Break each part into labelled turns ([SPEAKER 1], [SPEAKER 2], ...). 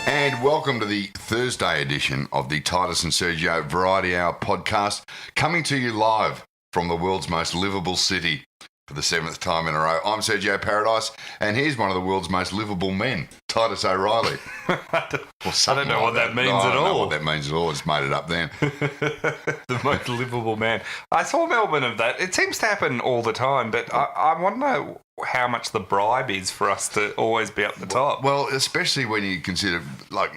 [SPEAKER 1] And welcome to the Thursday edition of the Titus and Sergio Variety Hour podcast, coming to you live from the world's most livable city for the 7th time in a row. I'm Sergio Paradise, and here's one of the world's most livable men, Titus O'Reilly.
[SPEAKER 2] I don't know what that means at all.
[SPEAKER 1] I don't know what that means at all. I just made it up then.
[SPEAKER 2] The most livable man. I saw Melbourne of that. It seems to happen all the time, but I want to know how much the bribe is for us to always be up the top.
[SPEAKER 1] Well, especially when you consider, like,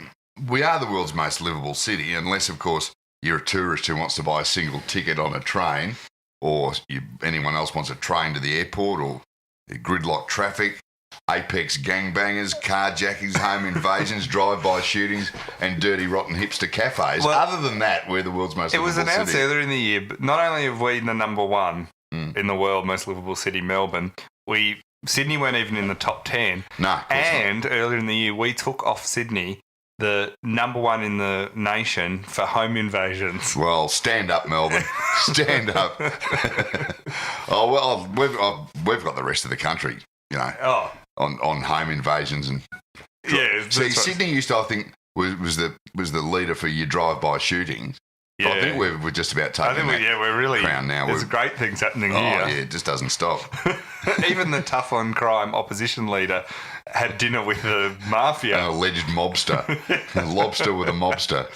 [SPEAKER 1] we are the world's most livable city, unless, of course, you're a tourist who wants to buy a single ticket on a train, or anyone else wants a train to the airport, or gridlock traffic, apex gangbangers, carjackings, home invasions, drive-by shootings, and dirty, rotten hipster cafes. Well, other than that, we're the world's most livable city.
[SPEAKER 2] It was announced earlier in the year, but not only have we the number one in the world most livable city, Melbourne, Sydney weren't even in the top 10.
[SPEAKER 1] No,
[SPEAKER 2] and earlier in the year, we took off Sydney the number one in the nation for home invasions.
[SPEAKER 1] Well, stand up, Melbourne. Stand up. We've got the rest of the country, you know, on home invasions and.
[SPEAKER 2] Yeah.
[SPEAKER 1] See, Sydney used to, I think, was the leader for your drive-by shootings.
[SPEAKER 2] Yeah.
[SPEAKER 1] I think we're just about taking
[SPEAKER 2] we're really
[SPEAKER 1] crown now.
[SPEAKER 2] There's great things happening here.
[SPEAKER 1] Yeah, it just doesn't stop.
[SPEAKER 2] Even the tough on crime opposition leader had dinner with the mafia.
[SPEAKER 1] An alleged mobster. A lobster with a mobster.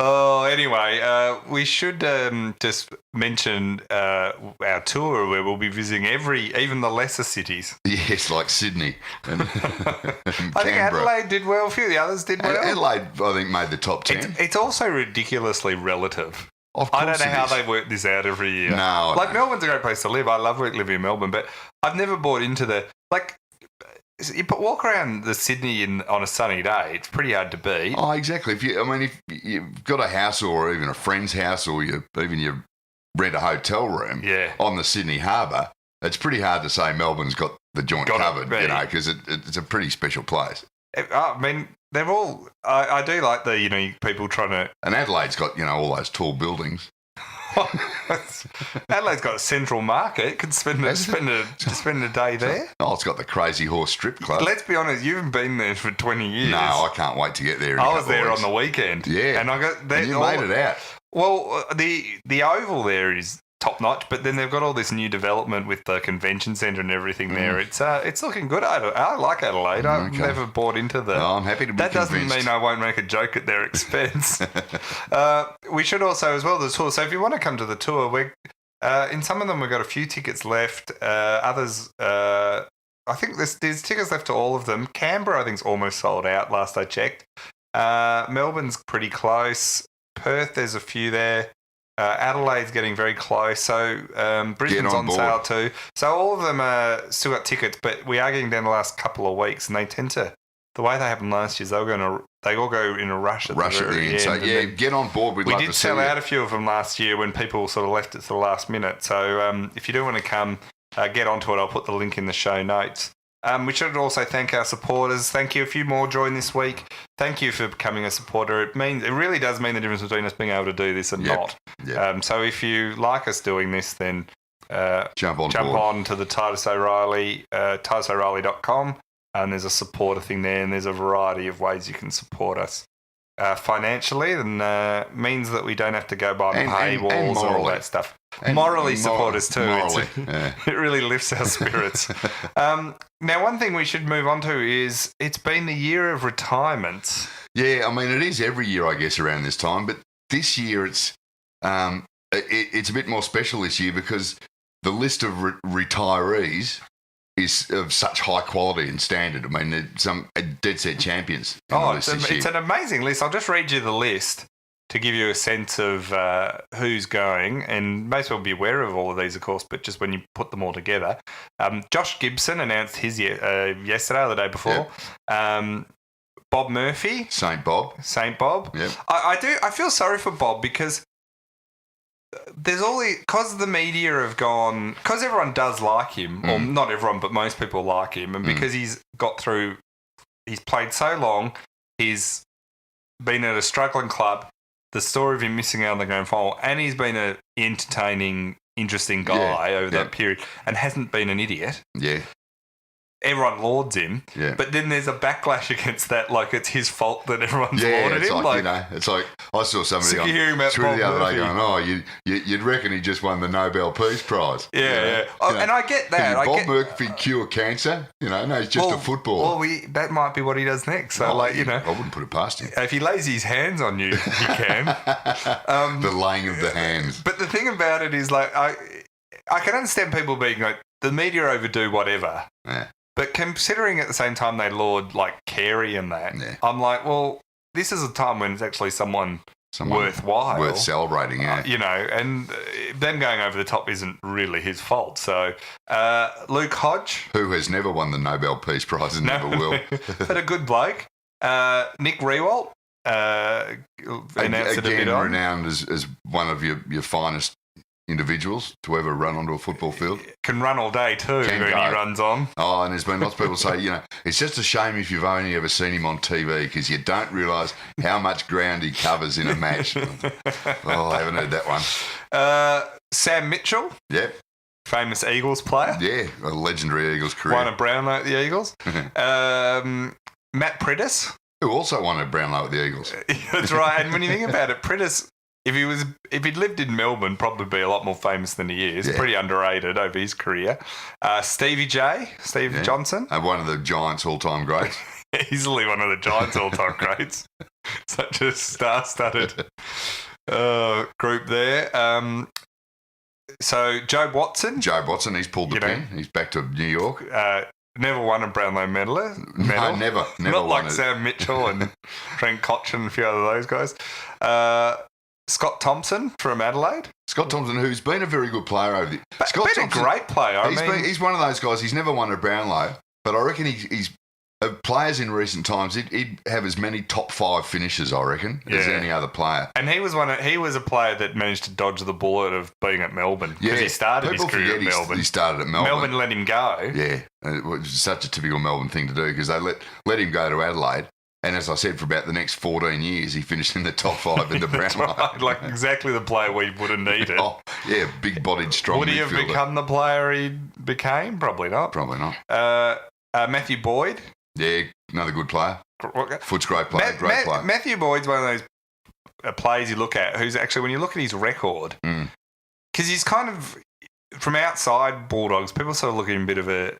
[SPEAKER 2] Oh, anyway, we should just mention our tour where we'll be visiting even the lesser cities.
[SPEAKER 1] Yes, like Sydney and
[SPEAKER 2] I think Adelaide did well. A few of the others did well.
[SPEAKER 1] Adelaide, I think, made the top 10.
[SPEAKER 2] It's also ridiculously relative.
[SPEAKER 1] Of course
[SPEAKER 2] I don't know how they work this out every year.
[SPEAKER 1] No.
[SPEAKER 2] Melbourne's a great place to live. I love living in Melbourne, but I've never bought into you walk around the Sydney on a sunny day, it's pretty hard to beat.
[SPEAKER 1] Oh, exactly. If you've got a house or even a friend's house, or you rent a hotel room on the Sydney Harbour, it's pretty hard to say Melbourne's got the joint covered, because it's a pretty special place.
[SPEAKER 2] I mean, they're all. I do like the people trying to.
[SPEAKER 1] And Adelaide's got all those tall buildings.
[SPEAKER 2] Adelaide's got a central market. It could spend a day there.
[SPEAKER 1] Oh, it's got the Crazy Horse Strip Club.
[SPEAKER 2] Let's be honest, you haven't been there for 20 years.
[SPEAKER 1] No, I can't wait to get there.
[SPEAKER 2] I was there on the weekend.
[SPEAKER 1] Yeah,
[SPEAKER 2] and I got there.
[SPEAKER 1] And you made it out.
[SPEAKER 2] Well, the oval there is top notch, but then they've got all this new development with the convention centre and everything there. It's looking good. I like Adelaide. I've never bought into the.
[SPEAKER 1] Oh, I'm happy to be
[SPEAKER 2] That
[SPEAKER 1] convinced.
[SPEAKER 2] doesn't mean I won't make a joke at their expense. We should also, as well, the tour. So if you want to come to the tour, we in some of them we've got a few tickets left. Others, I think there's tickets left to all of them. Canberra, I think, is almost sold out. Last I checked. Melbourne's pretty close. Perth, there's a few there. Adelaide's getting very close, so Brisbane's on sale too. So all of them still got tickets, but we are getting down the last couple of weeks, and they tend to. The way they happened last year, is they all go in a rush at the end.
[SPEAKER 1] So get on board. We
[SPEAKER 2] did sell out a few of them last year when people sort of left it to the last minute. So if you do want to come, get onto it. I'll put the link in the show notes. We should also thank our supporters. Thank you. A few more joined this week. Thank you for becoming a supporter. It really does mean the difference between us being able to do this and not. Yep. So if you like us doing this, then
[SPEAKER 1] jump
[SPEAKER 2] on to the Titus O'Reilly, TitusO'Reilly.com, and there's a supporter thing there, and there's a variety of ways you can support us. Financially, and means that we don't have to go by paywalls and all that stuff. Morally support us too. It really lifts our spirits. Now, one thing we should move on to is it's been the year of retirement.
[SPEAKER 1] Yeah, I mean, it is every year, I guess, around this time. But this year, it's a bit more special this year because the list of retirees is of such high quality and standard. I mean, there's some dead set champions.
[SPEAKER 2] It's an amazing list. I'll just read you the list to give you a sense of who's going, and most people will be aware of all of these, of course, but just when you put them all together. Josh Gibson announced his yesterday or the day before. Yep. Bob Murphy.
[SPEAKER 1] Saint Bob.
[SPEAKER 2] Yep. I feel sorry for Bob because there's because the media have gone, because everyone does like him, or not everyone, but most people like him, and because he's played so long, he's been at a struggling club, the story of him missing out on the grand final, and he's been an entertaining, interesting guy over that period, and hasn't been an idiot.
[SPEAKER 1] Yeah.
[SPEAKER 2] everyone lauds him.
[SPEAKER 1] Yeah.
[SPEAKER 2] But then there's a backlash against that, like it's his fault that everyone's
[SPEAKER 1] Yeah,
[SPEAKER 2] lauded
[SPEAKER 1] it's
[SPEAKER 2] him.
[SPEAKER 1] like, it's like I saw somebody on Twitter the other day going, you'd reckon he just won the Nobel Peace Prize.
[SPEAKER 2] Yeah, and I get that.
[SPEAKER 1] Can Bob Murphy cure cancer? No, he's just a footballer.
[SPEAKER 2] Well, that might be what he does next. So, I
[SPEAKER 1] wouldn't put it past him.
[SPEAKER 2] If he lays his hands on you, he can.
[SPEAKER 1] The laying of the hands.
[SPEAKER 2] But the thing about it is, like, I can understand people being like, the media overdo whatever.
[SPEAKER 1] Yeah.
[SPEAKER 2] But considering at the same time they laud, like, Carey and that, I'm like, well, this is a time when it's actually someone worthwhile.
[SPEAKER 1] Worth celebrating,
[SPEAKER 2] and them going over the top isn't really his fault. So, Luke Hodge.
[SPEAKER 1] Who has never won the Nobel Peace Prize and never will.
[SPEAKER 2] But a good bloke. Nick Riewoldt. Announced
[SPEAKER 1] again, renowned as one of your finest individuals to ever run onto a football field.
[SPEAKER 2] Can run all day too when he runs on.
[SPEAKER 1] Oh, and there's been lots of people say, it's just a shame if you've only ever seen him on TV because you don't realise how much ground he covers in a match. I haven't heard that one.
[SPEAKER 2] Sam Mitchell.
[SPEAKER 1] Yep.
[SPEAKER 2] Famous Eagles player.
[SPEAKER 1] Yeah, a legendary Eagles career.
[SPEAKER 2] Won a Brownlow at the Eagles. Matt Priddis.
[SPEAKER 1] Who also won a Brownlow at the Eagles.
[SPEAKER 2] That's right. And when you think about it, Priddis, if he'd lived in Melbourne, probably be a lot more famous than he is. Yeah. Pretty underrated over his career. Stevie Johnson.
[SPEAKER 1] One of the Giants' all-time greats.
[SPEAKER 2] Easily one of the Giants' all-time greats. Such a star-studded group there. So Joe Watson.
[SPEAKER 1] He's pulled the pin. He's back to New York.
[SPEAKER 2] Never won a Brownlow medal.
[SPEAKER 1] No, never
[SPEAKER 2] Not
[SPEAKER 1] won
[SPEAKER 2] like
[SPEAKER 1] it.
[SPEAKER 2] Sam Mitchell and Trent Cotchin and a few other those guys. Scott Thompson from Adelaide.
[SPEAKER 1] Scott Thompson, who's been a very good player over the...
[SPEAKER 2] Scott Thompson, a great player.
[SPEAKER 1] He's one of those guys. He's never won a Brownlow, but I reckon he's players in recent times. He'd have as many top 5 finishes, I reckon, as any other player.
[SPEAKER 2] And he was a player that managed to dodge the bullet of being at Melbourne because he started his career at Melbourne.
[SPEAKER 1] He started at Melbourne.
[SPEAKER 2] Melbourne let him go.
[SPEAKER 1] Yeah, it was such a typical Melbourne thing to do because they let him go to Adelaide. And as I said, for about the next 14 years, he finished in the top 5 in the Brownlow.
[SPEAKER 2] Right, like exactly the player we would have needed.
[SPEAKER 1] Oh, yeah, big-bodied, strong
[SPEAKER 2] Would he have become the player he became? Probably not.
[SPEAKER 1] Probably not.
[SPEAKER 2] Matthew Boyd.
[SPEAKER 1] Yeah, another good player. Footscray player, great player.
[SPEAKER 2] Matthew Boyd's one of those players you look at who's actually, when you look at his record, because he's kind of, from outside Bulldogs, people sort of look at him a bit of a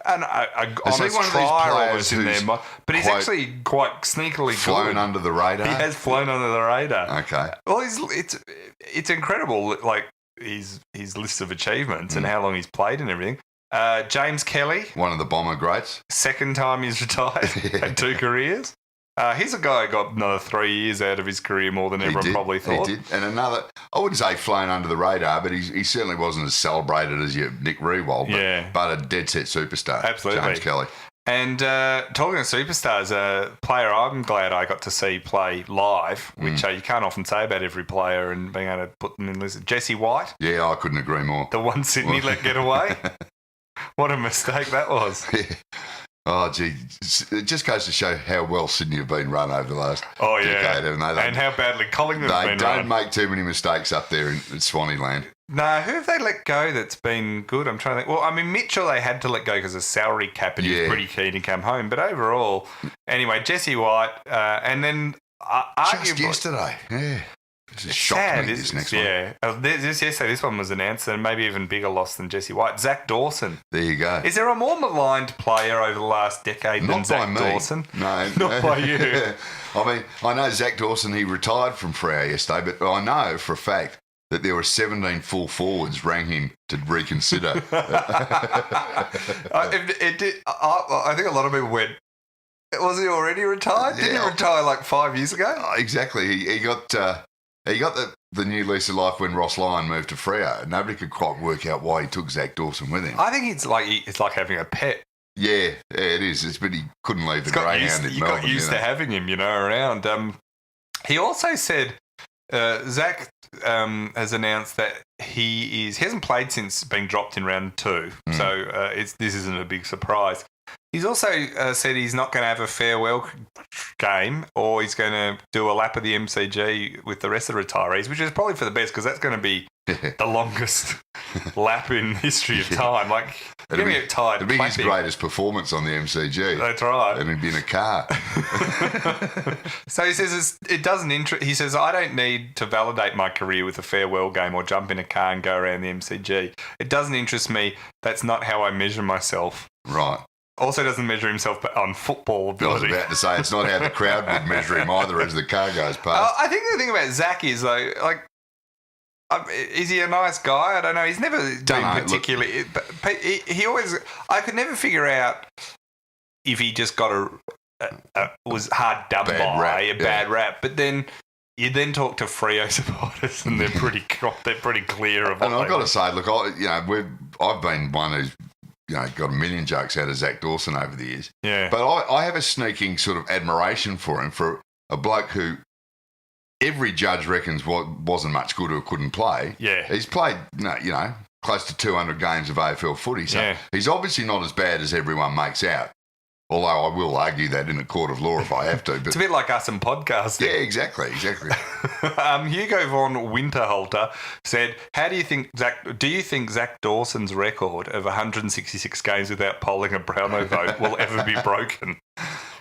[SPEAKER 2] honest trier almost in there, but he's actually quite sneakily
[SPEAKER 1] flown under the radar.
[SPEAKER 2] He has flown under the radar.
[SPEAKER 1] Okay.
[SPEAKER 2] Well, it's incredible, like his list of achievements and how long he's played and everything. James Kelly,
[SPEAKER 1] one of the Bomber greats.
[SPEAKER 2] Second time he's retired, had 2 careers. He's a guy who got another 3 years out of his career more than everyone probably thought.
[SPEAKER 1] He did. And another, I wouldn't say flown under the radar, but he certainly wasn't as celebrated as your Nick Riewoldt, but a dead set superstar.
[SPEAKER 2] Absolutely.
[SPEAKER 1] James Kelly.
[SPEAKER 2] And talking of superstars, a player I'm glad I got to see play live, which you can't often say about every player and being able to put them in the list. Jesse White.
[SPEAKER 1] Yeah, I couldn't agree more.
[SPEAKER 2] The one Sydney let get away. What a mistake that was.
[SPEAKER 1] Yeah. Oh, gee. It just goes to show how well Sydney have been run over the last decade, haven't they?
[SPEAKER 2] And how badly Collingwood's been run.
[SPEAKER 1] They don't make too many mistakes up there in Swaneeland.
[SPEAKER 2] No, who have they let go that's been good? I'm trying to think. Well, I mean, Mitchell they had to let go because of salary cap and he was pretty keen to come home. But overall, anyway, Jesse White and then arguably...
[SPEAKER 1] Just yesterday, It's shocked me, this next one.
[SPEAKER 2] Yeah. Yesterday, this one was announced, and maybe even bigger loss than Jesse White. Zach Dawson.
[SPEAKER 1] There you go.
[SPEAKER 2] Is there a more maligned player over the last decade than Zach Dawson?
[SPEAKER 1] No.
[SPEAKER 2] Not by you.
[SPEAKER 1] I mean, I know Zach Dawson, he retired from Freo yesterday, but I know for a fact that there were 17 full forwards rang him to reconsider.
[SPEAKER 2] I think a lot of people went, was he already retired? Didn't he retire like 5 years ago?
[SPEAKER 1] Exactly. He got the new lease of life when Ross Lyon moved to Freo. Nobody could quite work out why he took Zach Dawson with him.
[SPEAKER 2] I think it's like having a pet.
[SPEAKER 1] Yeah, it is. But he couldn't leave the greyhound in Melbourne.
[SPEAKER 2] You got used to having him, around. He also said Zach has announced that he hasn't played since being dropped in round 2, so this isn't a big surprise. He's also said he's not going to have a farewell game or he's going to do a lap of the MCG with the rest of the retirees, which is probably for the best because that's going to be the longest lap in history of time. Like, you're going to get tired.
[SPEAKER 1] It'd be his greatest performance on the MCG.
[SPEAKER 2] That's right.
[SPEAKER 1] And he'd be in a car.
[SPEAKER 2] So he says it doesn't he says, I don't need to validate my career with a farewell game or jump in a car and go around the MCG. It doesn't interest me. That's not how I measure myself.
[SPEAKER 1] Right.
[SPEAKER 2] Also doesn't measure himself on football ability.
[SPEAKER 1] I was about to say, it's not how the crowd would measure him either as the car goes past.
[SPEAKER 2] I think the thing about Zach is, though, like, is he a nice guy? I don't know. He's never been particularly... He always... I could never figure out if he just got was hard dubbed by a bad rap. But then you then talk to Freo supporters and they're pretty clear of what
[SPEAKER 1] and I've got to say, look, I've been one who's got a million jokes out of Zach Dawson over the years.
[SPEAKER 2] Yeah.
[SPEAKER 1] But I have a sneaking sort of admiration for him, for a bloke who every judge reckons wasn't much good or couldn't play.
[SPEAKER 2] Yeah.
[SPEAKER 1] He's played, close to 200 games of AFL footy. So he's obviously not as bad as everyone makes out. Although I will argue that in a court of law if I have to. But
[SPEAKER 2] it's a bit like us in podcasting.
[SPEAKER 1] Yeah, exactly.
[SPEAKER 2] Hugo von Winterhalter said, do you think Zach Dawson's record of 166 games without polling a Brownlow vote will ever be broken?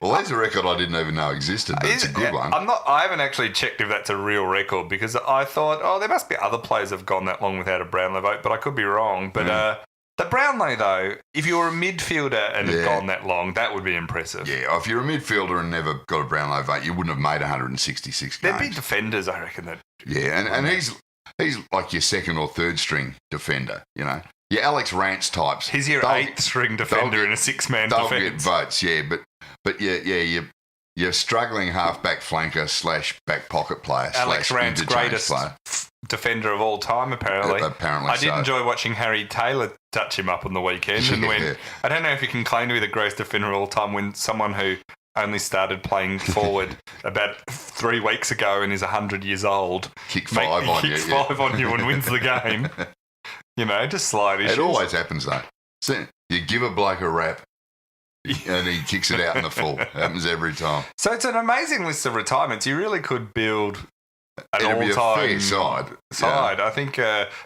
[SPEAKER 1] Well, that's a record I didn't even know existed, but it's a good one.
[SPEAKER 2] I haven't actually checked if that's a real record because I thought, there must be other players who've gone that long without a Brownlow vote, but I could be wrong. But the Brownlow, though, if you were a midfielder and had gone that long, that would be impressive.
[SPEAKER 1] Yeah, if you're a midfielder and never got a Brownlow vote, you wouldn't have made 166 games.
[SPEAKER 2] There'd be defenders, I reckon.
[SPEAKER 1] And he's like your second or third string defender, Your Alex Rance types.
[SPEAKER 2] He's your eighth string defender in a six-man defence.
[SPEAKER 1] They'll get votes, but you're struggling half-back flanker / back pocket player.
[SPEAKER 2] Alex Rance, greatest defender of all time, apparently. I did enjoy watching Harry Taylor touch him up on the weekend. And I don't know if you can claim to be the greatest defender of all time when someone who only started playing forward about 3 weeks ago and is 100 years old
[SPEAKER 1] kicks five on you
[SPEAKER 2] and wins the game. Just slight issues.
[SPEAKER 1] It always happens, though. So you give a bloke a rap and he kicks it out in the full. It happens every time.
[SPEAKER 2] So it's an amazing list of retirements. You really could build an all-time
[SPEAKER 1] side.
[SPEAKER 2] I think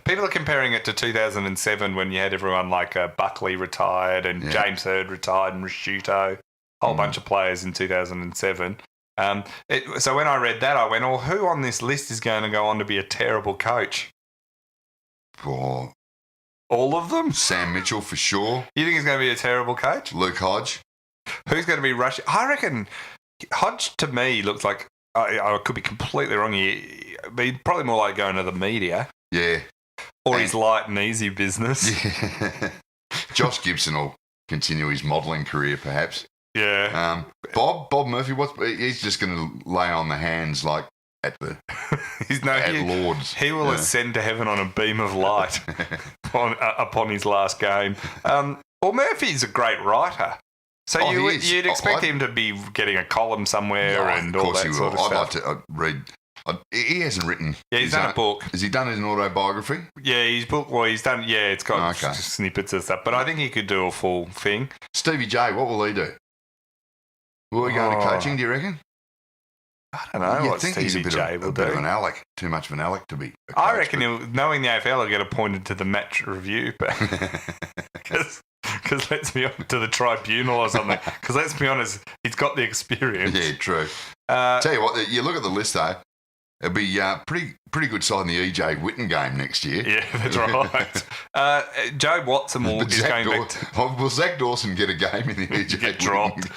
[SPEAKER 2] people are comparing it to 2007 when you had everyone like Buckley retired and James Hird retired and Rasciuto, a whole bunch of players in 2007. So when I read that, I went, who on this list is going to go on to be a terrible coach?
[SPEAKER 1] Oh.
[SPEAKER 2] All of them?
[SPEAKER 1] Sam Mitchell for sure.
[SPEAKER 2] You think he's going to be a terrible coach?
[SPEAKER 1] Luke Hodge.
[SPEAKER 2] Who's going to be rushing? I reckon Hodge to me looks like, I could be completely wrong here, but he'd probably more like going to the media.
[SPEAKER 1] Yeah.
[SPEAKER 2] Or his light and easy business.
[SPEAKER 1] Yeah. Josh Gibson will continue his modelling career perhaps.
[SPEAKER 2] Yeah.
[SPEAKER 1] Bob Murphy, he's just going to lay on the hands like at Lord's.
[SPEAKER 2] He will ascend to heaven on a beam of light upon his last game. Well, Murphy's a great writer. So you'd expect him to be getting a column somewhere and all that sort of stuff.
[SPEAKER 1] I'd like to read. He hasn't written.
[SPEAKER 2] Yeah, he's done a book.
[SPEAKER 1] Has he done his autobiography?
[SPEAKER 2] Yeah, his book. Well, he's done. Yeah, it's got snippets of stuff. But I think he could do a full thing.
[SPEAKER 1] Stevie J, what will he do? Will he go into coaching? Do you reckon?
[SPEAKER 2] I don't know what Stevie J will do.
[SPEAKER 1] A bit of an Alec. Too much of an Alec to be a coach.
[SPEAKER 2] I reckon knowing the AFL, he'll get appointed to the match review, because let's be honest, to the tribunal or something. Because let's be honest, he's got the experience.
[SPEAKER 1] Yeah, true. Tell you what, you look at the list though. It'll be pretty good side in the EJ Witten game next year.
[SPEAKER 2] Yeah, that's right. Joe Watson is going back to...
[SPEAKER 1] Will Zach Dawson get a game in the EJ
[SPEAKER 2] get dropped.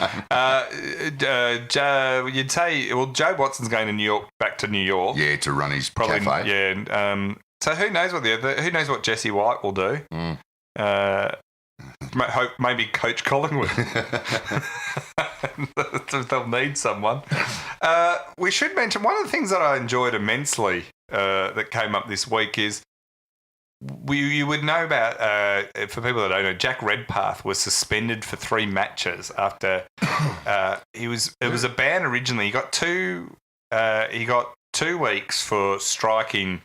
[SPEAKER 2] You'd say, Joe Watson's going to New York, back to New York.
[SPEAKER 1] Yeah, to run his cafe.
[SPEAKER 2] Yeah. So who knows what Jesse White will do? Maybe coach Collingwood. They'll need someone. We should mention one of the things that I enjoyed immensely that came up this week is you would know about, for people that don't know, Jack Redpath was suspended for 3 matches after it was a ban originally. He got 2 weeks for striking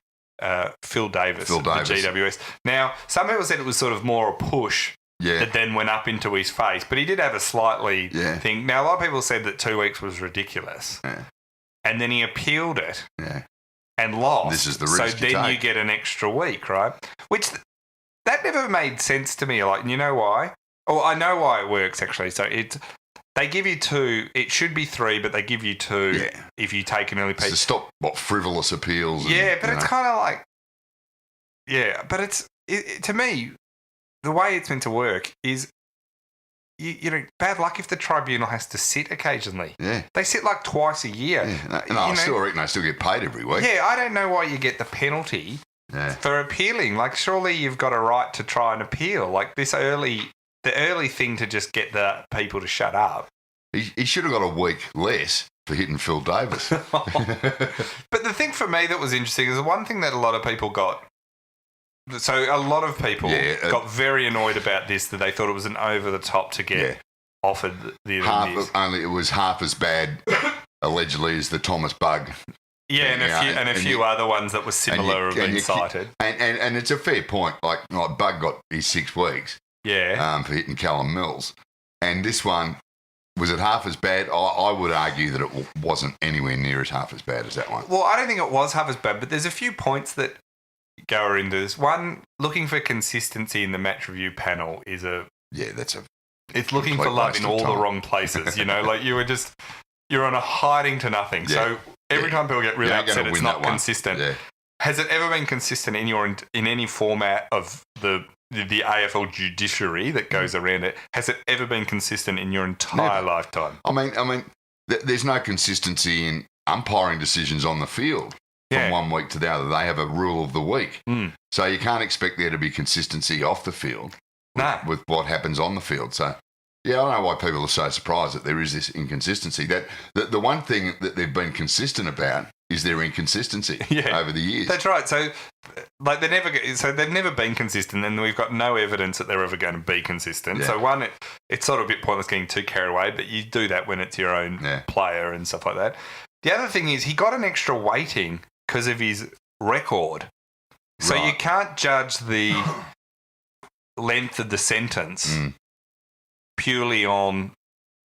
[SPEAKER 2] Phil Davis of the GWS. Now, some people said it was sort of more a push.
[SPEAKER 1] Yeah.
[SPEAKER 2] That then went up into his face. But he did have a slightly thing. Now, a lot of people said that 2 weeks was ridiculous.
[SPEAKER 1] Yeah.
[SPEAKER 2] And then he appealed it.
[SPEAKER 1] Yeah.
[SPEAKER 2] and lost.
[SPEAKER 1] This is the risk
[SPEAKER 2] so then you get an extra week, right? Which that never made sense to me. Like, you know why? Oh, I know why it works actually. So they give you 2. It should be 3, but they give you 2 if you take an early peak.
[SPEAKER 1] To stop frivolous appeals.
[SPEAKER 2] Yeah, but it's kind of like, but it's to me, the way it's meant to work is, you know, bad luck if the tribunal has to sit occasionally.
[SPEAKER 1] Yeah,
[SPEAKER 2] they sit like twice a year.
[SPEAKER 1] Yeah. No, I still reckon they still get paid every week.
[SPEAKER 2] Yeah, I don't know why you get the penalty for appealing. Like, surely you've got a right to try and appeal. Like the early thing to just get the people to shut up.
[SPEAKER 1] He should have got a week less for hitting Phil Davis.
[SPEAKER 2] But the thing for me that was interesting is the one thing that a lot of people got. So a lot of people got very annoyed about this, that they thought it was an over the top to get offered the
[SPEAKER 1] only it was half as bad allegedly as the Thomas Bug.
[SPEAKER 2] Yeah, and a few other ones that were similar have been cited.
[SPEAKER 1] And it's a fair point. Like Bug got his 6 weeks.
[SPEAKER 2] Yeah.
[SPEAKER 1] For hitting Callum Mills. And this one, was it half as bad? I would argue that it wasn't anywhere near as half as bad as that one.
[SPEAKER 2] Well, I don't think it was half as bad, but there's a few points that go into this. One, looking for consistency in the match review panel is it's looking for love in all the wrong places. You know, like you're on a hiding to nothing. Yeah. So every time people get really upset, it's not consistent. Yeah. Has it ever been consistent in any format of the AFL judiciary that goes around it? Has it ever been consistent in your entire lifetime?
[SPEAKER 1] I mean, there's no consistency in umpiring decisions on the field from one week to the other. They have a rule of the week. So you can't expect there to be consistency off the field with what happens on the field. So, I don't know why people are so surprised that there is this inconsistency. That the one thing that they've been consistent about is their inconsistency over the years.
[SPEAKER 2] That's right. So, like, they've never been consistent, and we've got no evidence that they're ever going to be consistent. Yeah. So, one, it's sort of a bit pointless getting too carried away, but you do that when it's your own player and stuff like that. The other thing is he got an extra weighting because of his record. So you can't judge the length of the sentence purely on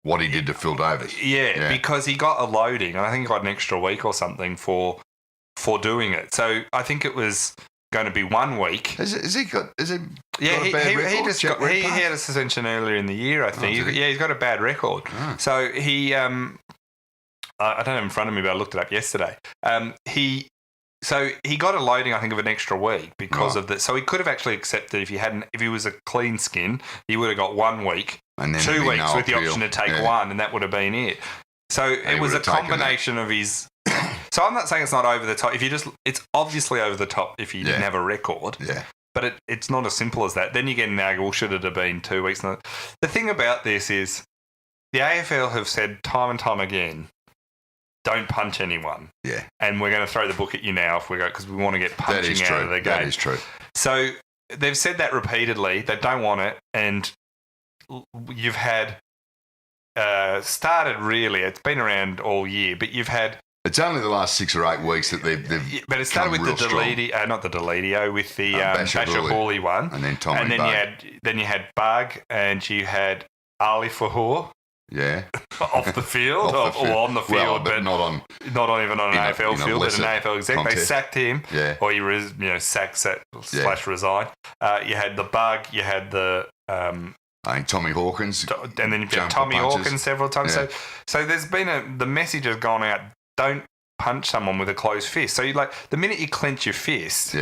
[SPEAKER 1] what he did to Phil Davis.
[SPEAKER 2] Yeah, because he got a loading, and I think he got an extra week or something for doing it. So I think it was going to be 1 week.
[SPEAKER 1] Has he got a
[SPEAKER 2] he
[SPEAKER 1] bad record?
[SPEAKER 2] He had a suspension earlier in the year, I think. He's got a bad record. Oh. So he, I don't have it in front of me, but I looked it up yesterday. So he got a loading, I think, of an extra week because of that. So he could have actually accepted if he was a clean skin, he would have got 1 week, and then 2 weeks with the option to take one, and that would have been it. So it was a combination of his. So I'm not saying it's not over the top. It's obviously over the top if you didn't have a record. Yeah. But it's not as simple as that. Then you get an argument, well, should it have been 2 weeks? The thing about this is the AFL have said time and time again, don't punch anyone. Yeah. And we're going to throw the book at you now if we go, because we want to get punching out of the game.
[SPEAKER 1] That is true.
[SPEAKER 2] So they've said that repeatedly. They don't want it. And you've had started really, it's been around all year, but you've had.
[SPEAKER 1] It's only the last 6 or 8 weeks that they've
[SPEAKER 2] but it started with the Deledio, not the Deledio, with the Basher Hawley one.
[SPEAKER 1] And then Tommy
[SPEAKER 2] and then you had Bug, and you had Ali Fahur.
[SPEAKER 1] Yeah.
[SPEAKER 2] Off the field, or on the field, but not even on an AFL field, but an AFL exec. Contest. They sacked him, or he was, sacked / resign. You had the Bug, you had the.
[SPEAKER 1] I think Tommy Hawkins,
[SPEAKER 2] and then you've got Tommy Hawkins several times. Yeah. So there's been the message has gone out: don't punch someone with a closed fist. So the minute you clench your fist,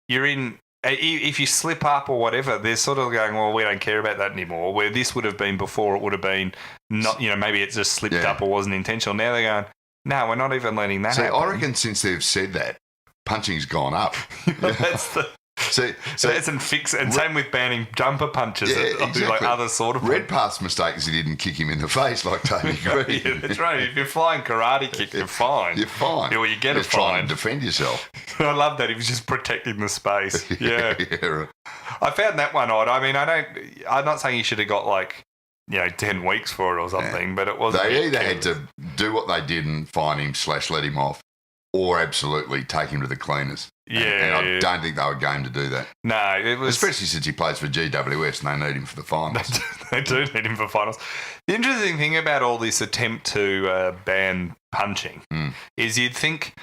[SPEAKER 2] you're in. If you slip up or whatever, they're sort of going, well, we don't care about that anymore. Where this would have been before, it would have been not, maybe it just slipped up or wasn't intentional. Now they're going, no, we're not even letting that happen.
[SPEAKER 1] I reckon since they've said that, punching's gone up.
[SPEAKER 2] That's the. So that's and same with banning jumper punches. Exactly. Like other sort of.
[SPEAKER 1] Redpath's mistake is he didn't kick him in the face like Tony Green.
[SPEAKER 2] Yeah, that's right. If you're flying karate kick, you're fine.
[SPEAKER 1] You're fine.
[SPEAKER 2] Or you get a fine.
[SPEAKER 1] Trying to defend yourself.
[SPEAKER 2] I love that. He was just protecting the space. Yeah. Right. I found that one odd. I mean, I'm not saying he should have got 10 weeks for it or something, but it was.
[SPEAKER 1] They either had to do what they did and fine him / let him off, or absolutely take him to the cleaners. And I don't think they were game to do that.
[SPEAKER 2] No, it was...
[SPEAKER 1] Especially since he plays for GWS and they need him for the finals.
[SPEAKER 2] They do need him for finals. The interesting thing about all this attempt to ban punching is you'd think,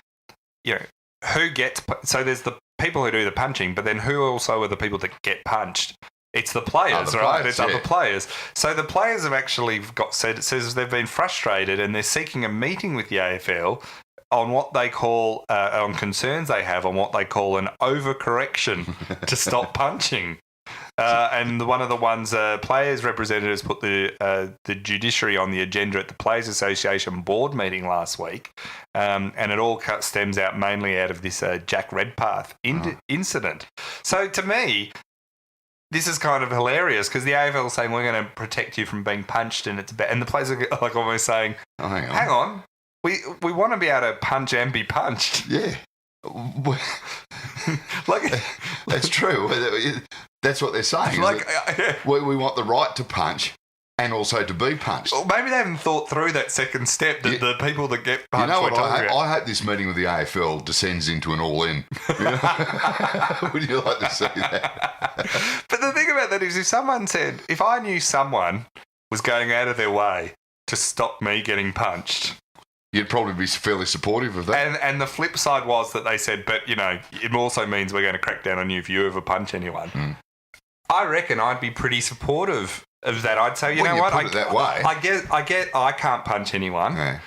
[SPEAKER 2] who gets... So there's the people who do the punching, but then who also are the people that get punched? It's the players, right? It's other players. So the players have actually it says they've been frustrated and they're seeking a meeting with the AFL on what they call, on concerns they have on what they call an overcorrection to stop punching. And one of the ones, players' representatives put the judiciary on the agenda at the Players Association board meeting last week, and it all stems out mainly out of this Jack Redpath incident. So to me, this is kind of hilarious because the AFL is saying we're going to protect you from being punched, and it's bad. And the players are like almost saying,
[SPEAKER 1] oh,
[SPEAKER 2] hang on. We want to be able to punch and be punched.
[SPEAKER 1] Yeah. That's true. That's what they're saying. We want the right to punch and also to be punched.
[SPEAKER 2] Well, maybe they haven't thought through that second step that the people that get punched...
[SPEAKER 1] You know what? I hope this meeting with the AFL descends into an all-in. Would you like to see that?
[SPEAKER 2] But the thing about that is if I knew someone was going out of their way to stop me getting punched...
[SPEAKER 1] You'd probably be fairly supportive of that.
[SPEAKER 2] And the flip side was that they said, but, it also means we're going to crack down on you if you ever punch anyone. Mm. I reckon I'd be pretty supportive of that. I'd say, you know what?
[SPEAKER 1] Put it that way.
[SPEAKER 2] I get I can't punch anyone,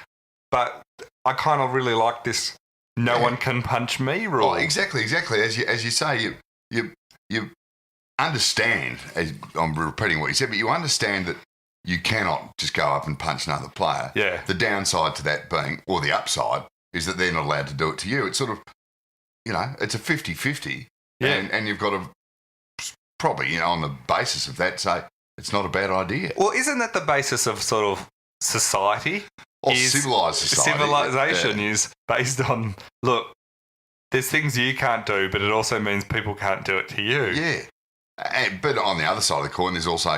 [SPEAKER 2] but I kind of really like this no one can punch me rule.
[SPEAKER 1] Oh, exactly. As you say, you understand, I'm repeating what you said, but you understand that you cannot just go up and punch another player.
[SPEAKER 2] Yeah.
[SPEAKER 1] The downside to that being, or the upside, is that they're not allowed to do it to you. It's sort of, it's a 50-50.
[SPEAKER 2] Yeah.
[SPEAKER 1] And you've got to probably, on the basis of that, say it's not a bad idea.
[SPEAKER 2] Well, isn't that the basis of sort of society?
[SPEAKER 1] Or civilised society.
[SPEAKER 2] Civilisation is based on, look, there's things you can't do, but it also means people can't do it to you.
[SPEAKER 1] Yeah. But on the other side of the coin, there's also,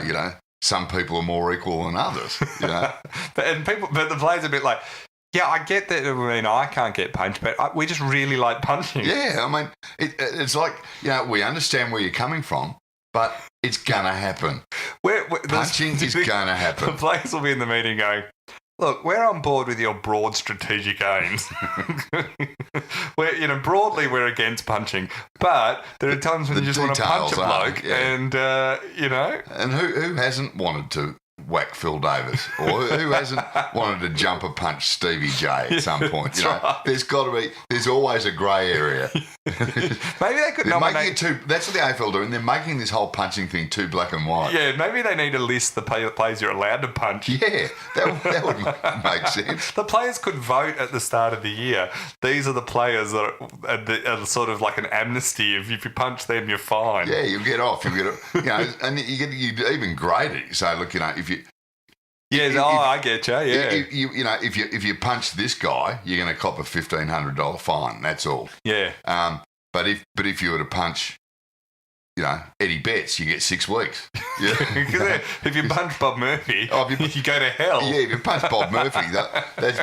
[SPEAKER 1] some people are more equal than others,
[SPEAKER 2] but the players are a bit like, yeah, I get that. I can't get punched, but we just really like punching.
[SPEAKER 1] Yeah, it's like, we understand where you're coming from, but it's gonna happen. Punching is gonna happen.
[SPEAKER 2] The players will be in the meeting going, look, we're on board with your broad strategic aims. Broadly we're against punching, but there are times when you just want to punch a bloke, and
[SPEAKER 1] And who hasn't wanted to whack Phil Davis, or who hasn't wanted to jump a punch Stevie J at some point?
[SPEAKER 2] Right.
[SPEAKER 1] There's always a grey area.
[SPEAKER 2] Maybe they could nominate...
[SPEAKER 1] That's what the AFL doing. They're making this whole punching thing too black and white.
[SPEAKER 2] Yeah, maybe they need to list the players you're allowed to punch.
[SPEAKER 1] Yeah, that would make sense.
[SPEAKER 2] The players could vote at the start of the year. These are the players that are sort of like an amnesty. If you punch them, you're fine.
[SPEAKER 1] Yeah, you'll get off. And you even grade it. You say, look, if you...
[SPEAKER 2] I get you. Yeah,
[SPEAKER 1] if you punch this guy, you're going to cop a $1,500 fine. That's all.
[SPEAKER 2] Yeah.
[SPEAKER 1] But if you were to punch, Eddie Betts, you get 6 weeks. Yeah.
[SPEAKER 2] If you punch Bob Murphy, you go to hell.
[SPEAKER 1] Yeah, if you punch Bob Murphy,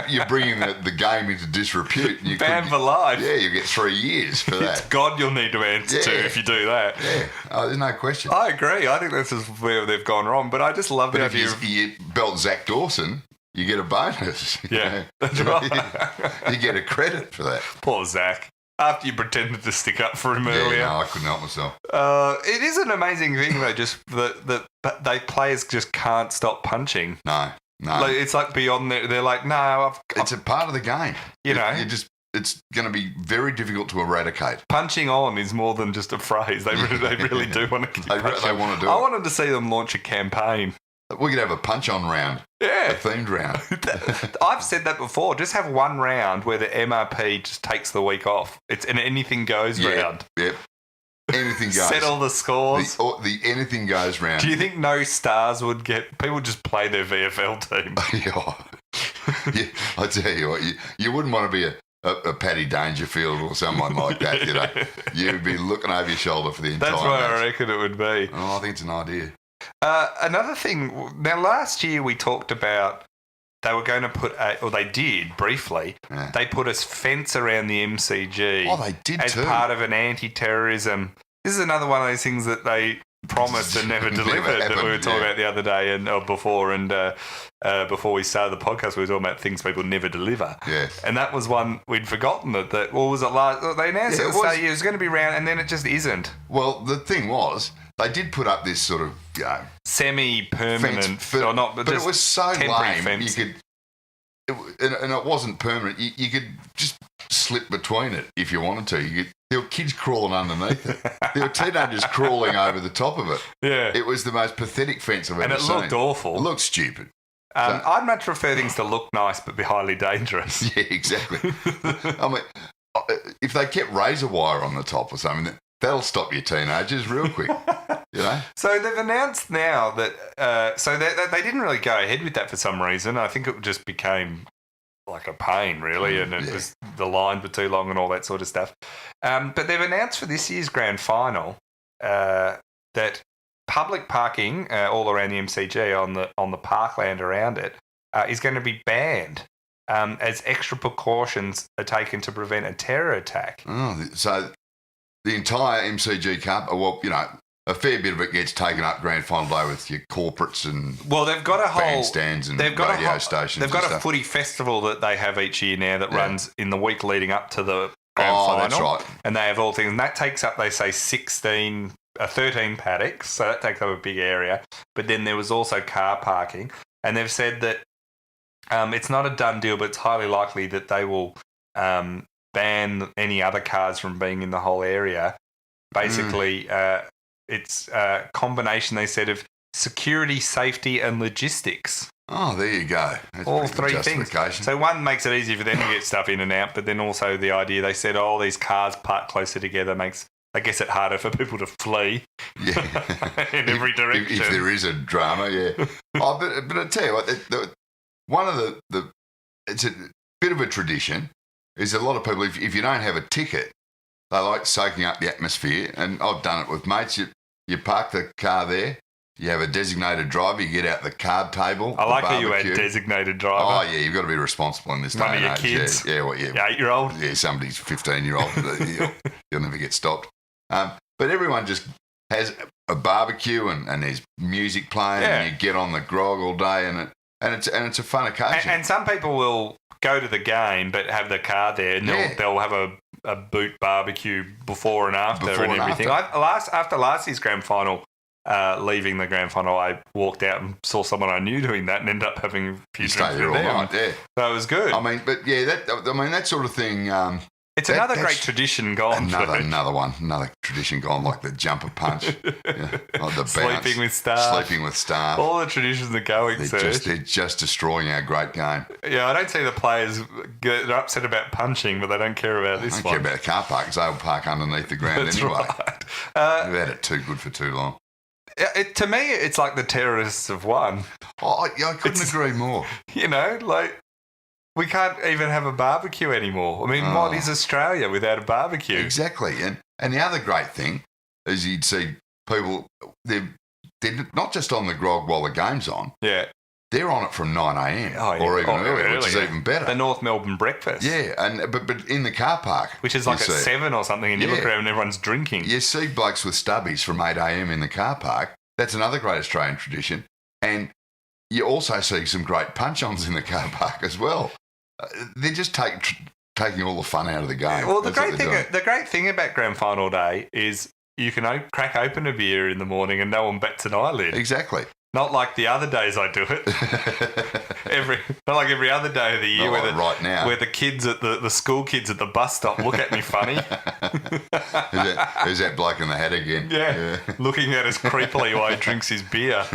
[SPEAKER 1] you're bringing the game into disrepute.
[SPEAKER 2] Banned for life.
[SPEAKER 1] Yeah, you get 3 years for that.
[SPEAKER 2] It's God you'll need to answer to if you do that.
[SPEAKER 1] Yeah, there's no question.
[SPEAKER 2] I agree. I think this is where they've gone wrong. But I just love the idea
[SPEAKER 1] if you belt Zach Dawson, you get a bonus.
[SPEAKER 2] Yeah, that's right.
[SPEAKER 1] You get a credit for that.
[SPEAKER 2] Poor Zach. After you pretended to stick up for him earlier.
[SPEAKER 1] No, I couldn't help myself.
[SPEAKER 2] It is an amazing thing, though, just that players just can't stop punching.
[SPEAKER 1] No.
[SPEAKER 2] It's like beyond there. They're like, no,
[SPEAKER 1] it's a part of the game. It's going to be very difficult to eradicate.
[SPEAKER 2] Punching on is more than just a phrase. They really do want to keep punching.
[SPEAKER 1] They want to do it.
[SPEAKER 2] I wanted to see them launch a campaign.
[SPEAKER 1] We could have a punch-on round.
[SPEAKER 2] Yeah.
[SPEAKER 1] A themed round.
[SPEAKER 2] I've said that before. Just have one round where the MRP just takes the week off. It's an anything goes round.
[SPEAKER 1] Yep. Anything goes.
[SPEAKER 2] Settle the scores.
[SPEAKER 1] The anything goes round.
[SPEAKER 2] Do you think no stars would get... People just play their VFL team?
[SPEAKER 1] Yeah, I tell you what, you wouldn't want to be a Paddy Dangerfield or someone like that, You'd be looking over your shoulder for the entire
[SPEAKER 2] That's what I reckon it would be.
[SPEAKER 1] Oh, I think it's an idea.
[SPEAKER 2] Another thing, now last year we talked about they were going to put, they did briefly, they put a fence around the MCG.
[SPEAKER 1] Oh, they did
[SPEAKER 2] as
[SPEAKER 1] too.
[SPEAKER 2] Part of an anti-terrorism. This is another one of those things that promised and never delivered that we were talking about the other day before we started the podcast. We were talking about things people never deliver.
[SPEAKER 1] Yeah.
[SPEAKER 2] And that was one we'd forgotten that was it last? They announced it was going to be round, and then it just isn't.
[SPEAKER 1] Well, the thing was, they did put up this sort of
[SPEAKER 2] semi-permanent,
[SPEAKER 1] fence, but it was so lame.
[SPEAKER 2] Fence.
[SPEAKER 1] And it wasn't permanent. You could just slip between it if you wanted to. There were kids crawling underneath it. There were teenagers crawling over the top of it.
[SPEAKER 2] Yeah.
[SPEAKER 1] It was the most pathetic fence I've ever seen.
[SPEAKER 2] And it looked awful.
[SPEAKER 1] It looked stupid.
[SPEAKER 2] I'd much prefer things to look nice but be highly dangerous.
[SPEAKER 1] Yeah, exactly. I mean, if they kept razor wire on the top or something, that'll stop your teenagers real quick. You know?
[SPEAKER 2] So they've announced now that they didn't really go ahead with that for some reason. I think it just became like a pain, really, and it was the lines were too long and all that sort of stuff. But they've announced for this year's grand final that public parking all around the MCG on the parkland around it is going to be banned as extra precautions are taken to prevent a terror attack.
[SPEAKER 1] Oh, so the entire MCG car, well, you know, a fair bit of it gets taken up grand final day with your corporates and
[SPEAKER 2] they've got a whole
[SPEAKER 1] bandstands and radio stations.
[SPEAKER 2] They've got
[SPEAKER 1] and
[SPEAKER 2] a footy festival that they have each year now that runs in the week leading up to the grand final.
[SPEAKER 1] That's right.
[SPEAKER 2] And they have all things, and that takes up, they say, 13 paddocks, so that takes up a big area. But then there was also car parking, and they've said that it's not a done deal, but it's highly likely that they will ban any other cars from being in the whole area. Basically, it's a combination, they said, of security, safety, and logistics.
[SPEAKER 1] Oh, there you go. That's
[SPEAKER 2] all three things. So one makes it easier for them to get stuff in and out, but then also the idea, they said, these cars parked closer together makes, I guess, it harder for people to flee in every direction.
[SPEAKER 1] If there is a drama, yeah. But I tell you what, one of the it's a bit of a tradition, is a lot of people, if you don't have a ticket, they like soaking up the atmosphere, and I've done it with mates. You park the car there, you have a designated driver, you get out the card table.
[SPEAKER 2] I like how you had designated driver.
[SPEAKER 1] Oh, yeah, you've got to be responsible in this day and age.
[SPEAKER 2] One of your kids.
[SPEAKER 1] Yeah,
[SPEAKER 2] 8-year-old.
[SPEAKER 1] Yeah, somebody's 15-year-old. You'll never get stopped. But everyone just has a barbecue and there's music playing and you get on the grog all day and it's a fun occasion.
[SPEAKER 2] And some people will go to the game but have the car there and they'll have a boot barbecue before and after and everything. After last year's grand final, leaving the grand final, I walked out and saw someone I knew doing that and ended up having a few drinks with them. So it was good.
[SPEAKER 1] I mean, but yeah, that sort of thing.
[SPEAKER 2] It's another great tradition gone.
[SPEAKER 1] Another tradition gone, like the jumper punch, like the
[SPEAKER 2] sleeping with staff. All the traditions are going.
[SPEAKER 1] They're just destroying our great game.
[SPEAKER 2] Yeah, I don't see the players they're upset about punching, but they don't care about this.
[SPEAKER 1] They don't care about car park because they'll park underneath the ground anyway. Right. We've had it too good for too long.
[SPEAKER 2] To me, it's like the terrorists have won.
[SPEAKER 1] Oh, I couldn't agree more.
[SPEAKER 2] You know, like. We can't even have a barbecue anymore. I mean, what is Australia without a barbecue?
[SPEAKER 1] Exactly. And the other great thing is you'd see people, they're not just on the grog while the game's on.
[SPEAKER 2] Yeah.
[SPEAKER 1] They're on it from 9 a.m. or even earlier, which is even better.
[SPEAKER 2] The North Melbourne breakfast.
[SPEAKER 1] Yeah, but in the car park.
[SPEAKER 2] Which is like at 7 or something, and you look around and everyone's drinking.
[SPEAKER 1] You see blokes with stubbies from 8 a.m. in the car park. That's another great Australian tradition. And you also see some great punch-ons in the car park as well. They're just taking all the fun out of the game.
[SPEAKER 2] Well, the great thing about grand final day is you can crack open a beer in the morning and no one bats an eyelid.
[SPEAKER 1] Exactly.
[SPEAKER 2] Not like the other days I do it. Not like every other day of the year where the kids at the school kids at the bus stop look at me funny.
[SPEAKER 1] Who's that bloke in the hat again?
[SPEAKER 2] Yeah. Looking at us creepily while he drinks his beer.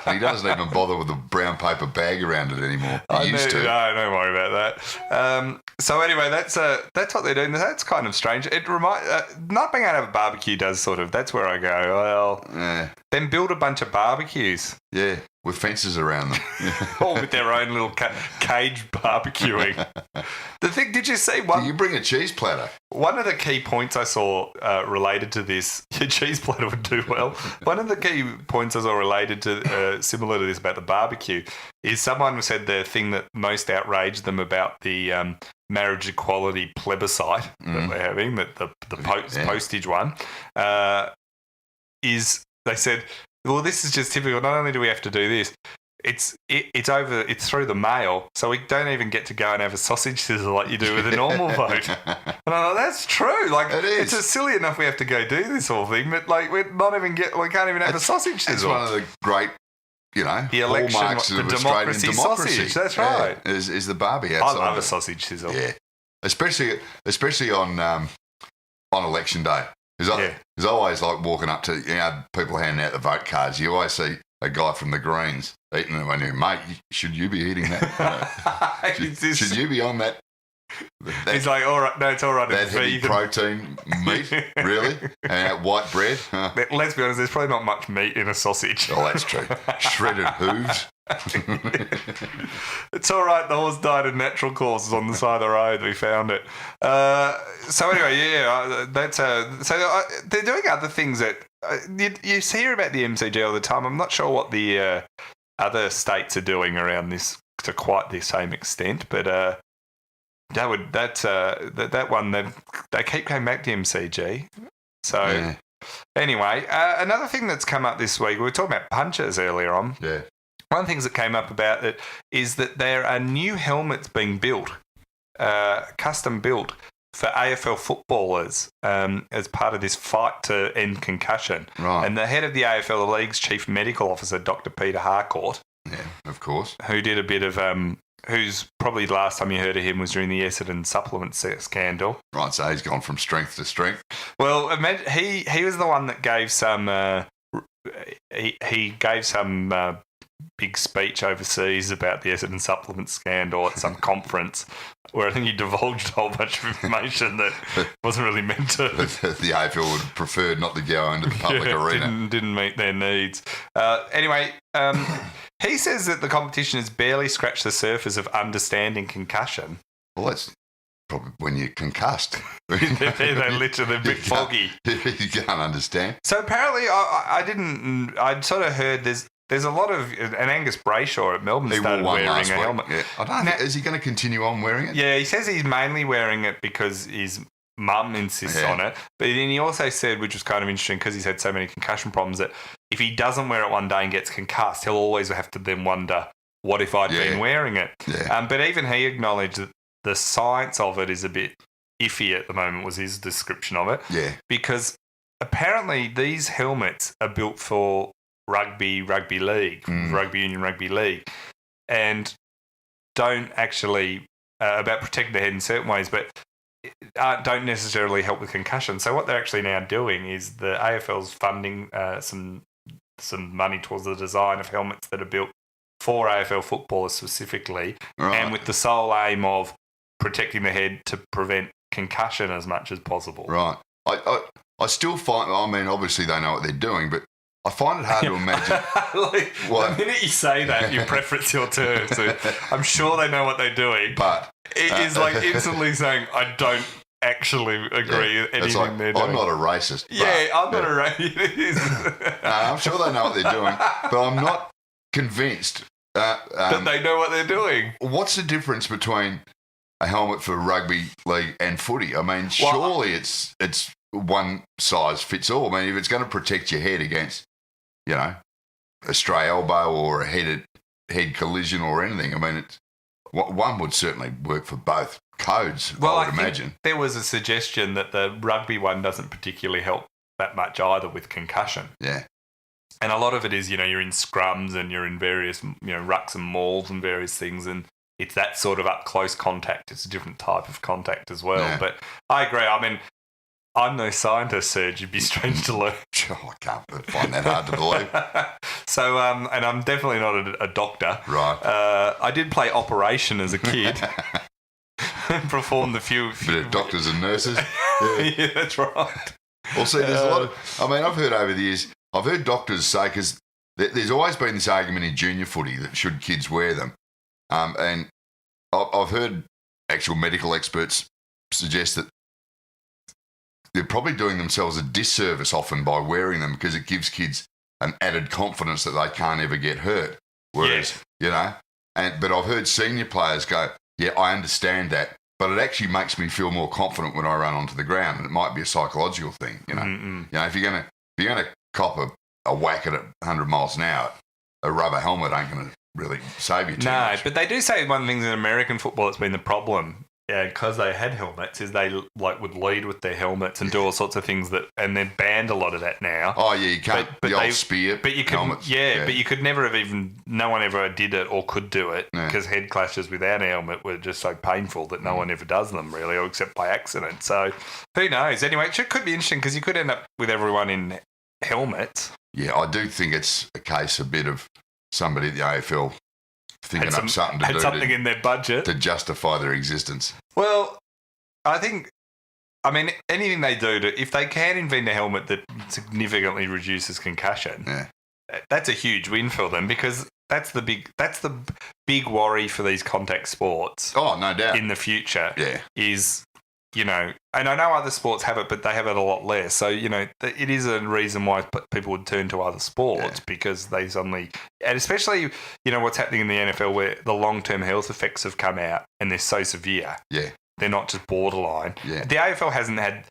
[SPEAKER 1] He doesn't even bother with a brown paper bag around it anymore. He used to.
[SPEAKER 2] No, don't worry about that. So anyway, that's what they're doing. That's kind of strange. It not being able to have a barbecue does sort of. That's where I go. Well, then build a bunch of barbecues.
[SPEAKER 1] Yeah, with fences around them.
[SPEAKER 2] All with their own little cage barbecuing. The thing, did you see one?
[SPEAKER 1] You bring a cheese platter.
[SPEAKER 2] One of the key points I saw related to this, your cheese platter would do well. One of the key points I saw related to, similar to this about the barbecue, is someone said the thing that most outraged them about the marriage equality plebiscite that we're having, that the postage one, is they said, well, this is just typical. Not only do we have to do this, it's through the mail, so we don't even get to go and have a sausage sizzle like you do with a normal vote. And I'm like, that's true. Like,
[SPEAKER 1] it is.
[SPEAKER 2] It's just silly enough we have to go do this whole thing, but like we can't even have a sausage sizzle.
[SPEAKER 1] It's one of the great,
[SPEAKER 2] the election,
[SPEAKER 1] hallmarks
[SPEAKER 2] the
[SPEAKER 1] of Australian democracy.
[SPEAKER 2] sausage. That's right.
[SPEAKER 1] Yeah, is the barbie outside.
[SPEAKER 2] I love a sausage sizzle.
[SPEAKER 1] Yeah, especially on election day. Because I always like walking up to people handing out the vote cards. You always see a guy from the Greens eating them, and you, mate, should you be eating that? Should you be on that?
[SPEAKER 2] He's like, all right, no, it's all right.
[SPEAKER 1] That heavy protein meat, really? And that white bread? Huh?
[SPEAKER 2] Let's be honest, there's probably not much meat in a sausage.
[SPEAKER 1] Oh, that's true. Shredded hooves.
[SPEAKER 2] It's all right. The horse died of natural causes on the side of the road. We found it. So anyway, that's they're doing other things that you hear about the MCG all the time. I'm not sure what the other states are doing around this to quite the same extent, but that one they keep going back to MCG. So anyway, another thing that's come up this week, we were talking about punches earlier on.
[SPEAKER 1] Yeah.
[SPEAKER 2] One of the things that came up about it is that there are new helmets being built, custom built for AFL footballers as part of this fight to end concussion.
[SPEAKER 1] Right.
[SPEAKER 2] And the head of the AFL League's chief medical officer, Dr. Peter Harcourt,
[SPEAKER 1] of course,
[SPEAKER 2] who did a bit of who's probably the last time you heard of him was during the Essendon supplement scandal.
[SPEAKER 1] Right, so he's gone from strength to strength.
[SPEAKER 2] Well, imagine, he was the one that gave some he gave some big speech overseas about the Essendon supplement scandal at some conference where I think he divulged a whole bunch of information that wasn't really meant to.
[SPEAKER 1] The AFL would prefer not to go into the public arena.
[SPEAKER 2] Didn't meet their needs. Anyway, he says that the competition has barely scratched the surface of understanding concussion.
[SPEAKER 1] Well, that's probably when you're concussed.
[SPEAKER 2] They're literally a bit foggy.
[SPEAKER 1] You can't understand.
[SPEAKER 2] So apparently I'd sort of heard there's a lot of, and Angus Brayshaw at Melbourne started wearing a helmet.
[SPEAKER 1] Yeah. I don't know. Is he going to continue on wearing it?
[SPEAKER 2] Yeah, he says he's mainly wearing it because his mum insists on it. But then he also said, which was kind of interesting because he's had so many concussion problems, that if he doesn't wear it one day and gets concussed, he'll always have to then wonder, what if I'd been wearing it?
[SPEAKER 1] Yeah.
[SPEAKER 2] But even he acknowledged that the science of it is a bit iffy at the moment, was his description of it.
[SPEAKER 1] Yeah.
[SPEAKER 2] Because apparently these helmets are built for rugby league, rugby union, rugby league, and don't actually about protecting the head in certain ways, but don't necessarily help with concussion. So what they're actually now doing is the AFL's funding some money towards the design of helmets that are built for AFL footballers specifically, and with the sole aim of protecting the head to prevent concussion as much as possible.
[SPEAKER 1] Right. I still find, I mean, obviously they know what they're doing, but I find it hard to imagine.
[SPEAKER 2] The minute you say that, you preference your terms. So I'm sure they know what they're doing.
[SPEAKER 1] But
[SPEAKER 2] it is like instantly saying, I don't actually agree with anything they're doing.
[SPEAKER 1] I'm not a racist.
[SPEAKER 2] I'm not a racist.
[SPEAKER 1] I'm sure they know what they're doing, but I'm not convinced
[SPEAKER 2] that they know what they're doing.
[SPEAKER 1] What's the difference between a helmet for rugby league and footy? I mean, surely it's one size fits all. I mean, if it's going to protect your head against, a stray elbow or a head collision or anything, I mean, one would certainly work for both codes, I would imagine.
[SPEAKER 2] There was a suggestion that the rugby one doesn't particularly help that much either with concussion.
[SPEAKER 1] Yeah.
[SPEAKER 2] And a lot of it is, you're in scrums and you're in various, rucks and mauls and various things, and it's that sort of up-close contact. It's a different type of contact as well. Yeah. But I agree. I mean, I'm no scientist, Serge. It'd be strange to learn.
[SPEAKER 1] Sure, I can't find that hard to believe.
[SPEAKER 2] So, and I'm definitely not a doctor.
[SPEAKER 1] Right.
[SPEAKER 2] I did play Operation as a kid. Performed a few
[SPEAKER 1] bit of doctors and nurses.
[SPEAKER 2] Yeah, that's right.
[SPEAKER 1] Well, see, there's a lot of... I mean, I've heard over the years... I've heard doctors say, because there's always been this argument in junior footy that should kids wear them. And I've heard actual medical experts suggest that they're probably doing themselves a disservice often by wearing them, because it gives kids an added confidence that they can't ever get hurt. Whereas, but I've heard senior players go, yeah, I understand that, but it actually makes me feel more confident when I run onto the ground, and it might be a psychological thing, If you're going to cop a whack at 100 miles an hour, a rubber helmet ain't going to really save you too much.
[SPEAKER 2] But they do say one of the things in American football that's been the problem, because they had helmets, is they would lead with their helmets and do all sorts of things and they've banned a lot of that now.
[SPEAKER 1] Oh yeah, you can't.
[SPEAKER 2] But
[SPEAKER 1] old spear helmets.
[SPEAKER 2] But you could never have no one ever did it or could do it because head clashes without a helmet were just so painful that no one ever does them really, or except by accident. So who knows? Anyway, it could be interesting because you could end up with everyone in helmets.
[SPEAKER 1] Yeah, I do think it's a case a bit of somebody at the AFL thinking up something to do
[SPEAKER 2] something in their budget
[SPEAKER 1] to justify their existence.
[SPEAKER 2] Well, I mean, anything they do, if they can invent a helmet that significantly reduces concussion, that's a huge win for them because that's the big worry for these contact sports.
[SPEAKER 1] Oh, no doubt.
[SPEAKER 2] In the future, is, and I know other sports have it, but they have it a lot less. So, it is a reason why people would turn to other sports because they suddenly, and especially, what's happening in the NFL where the long-term health effects have come out and they're so severe.
[SPEAKER 1] Yeah.
[SPEAKER 2] They're not just borderline.
[SPEAKER 1] Yeah.
[SPEAKER 2] The AFL hasn't had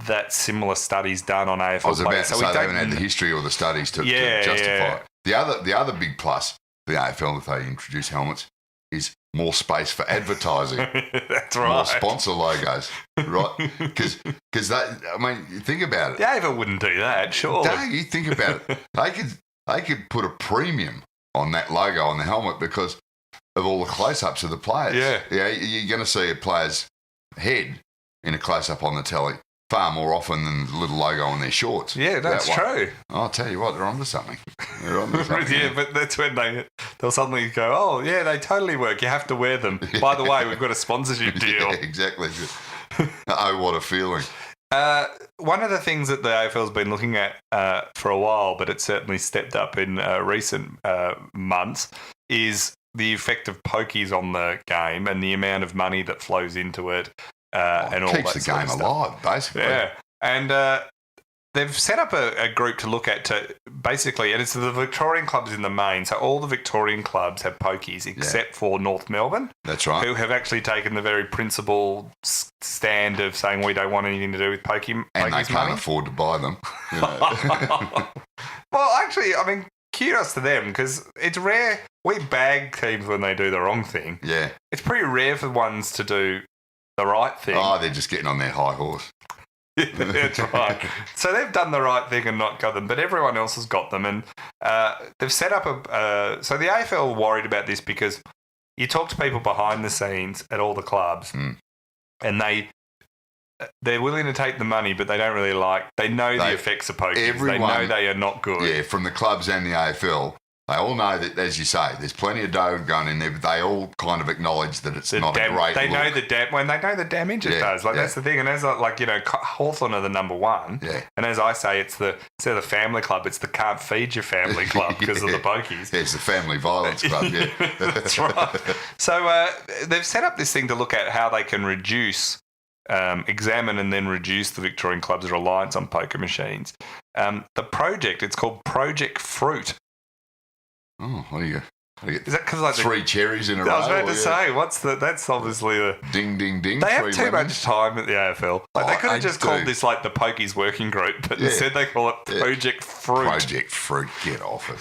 [SPEAKER 2] that similar studies done on AFL
[SPEAKER 1] I was about
[SPEAKER 2] players.
[SPEAKER 1] to say they haven't had the history or the studies to justify it. The other big plus for the AFL if they introduce helmets is more space for advertising.
[SPEAKER 2] That's right.
[SPEAKER 1] More sponsor logos, right? Because think about it.
[SPEAKER 2] The AFL wouldn't do that, sure.
[SPEAKER 1] No, you think about it. They could put a premium on that logo on the helmet because of all the close-ups of the players. Yeah, you're going to see a player's head in a close-up on the telly far more often than the little logo on their shorts.
[SPEAKER 2] Yeah, that's true.
[SPEAKER 1] I'll tell you what, they're onto something.
[SPEAKER 2] But that's when they'll suddenly go, oh, yeah, they totally work. You have to wear them. By the way, we've got a sponsorship deal.
[SPEAKER 1] Yeah, exactly. Oh, what a feeling.
[SPEAKER 2] One of the things that the AFL's been looking at for a while, but it's certainly stepped up in recent months, is the effect of pokies on the game and the amount of money that flows into it and all that
[SPEAKER 1] keeps the game alive, basically.
[SPEAKER 2] Yeah, and they've set up a group to look at basically, and it's the Victorian clubs in the main. So all the Victorian clubs have pokies except for North Melbourne.
[SPEAKER 1] That's right.
[SPEAKER 2] Who have actually taken the very principled stand of saying we don't want anything to do with pokies
[SPEAKER 1] and they can't
[SPEAKER 2] money.
[SPEAKER 1] afford to buy them.
[SPEAKER 2] Well, actually, I mean, kudos to them because it's rare. We bag teams when they do the wrong thing.
[SPEAKER 1] Yeah. It's
[SPEAKER 2] pretty rare for ones to do the right thing.
[SPEAKER 1] Oh, they're just getting on their high horse.
[SPEAKER 2] That's right. So they've done the right thing and not got them, but everyone else has got them. And they've set up so the AFL worried about this because you talk to people behind the scenes at all the clubs and they're willing to take the money, but they don't really they know the effects of pokies. They know they are not good.
[SPEAKER 1] Yeah, from the clubs and the AFL, they all know that, as you say, there's plenty of dough going in there, but they all kind of acknowledge that it's not a great
[SPEAKER 2] They
[SPEAKER 1] look.
[SPEAKER 2] know the damage it does. That's the thing. And as Hawthorn are the number one.
[SPEAKER 1] Yeah.
[SPEAKER 2] And as I say, instead of the family club, it's the can't feed your family club because of the pokies.
[SPEAKER 1] Yeah, it's the family violence club, yeah.
[SPEAKER 2] That's right. So they've set up this thing to look at how they can examine and then reduce the Victorian club's reliance on poker machines. The project, it's called Project Fruit.
[SPEAKER 1] Oh, what do you get?
[SPEAKER 2] Is that because
[SPEAKER 1] three cherries in a row?
[SPEAKER 2] I was about to say, that's obviously the
[SPEAKER 1] ding, ding, ding.
[SPEAKER 2] They have too much time at the AFL. They could have just called this the Pokies Working Group, but instead they call it Project Fruit.
[SPEAKER 1] Project Fruit, get off it.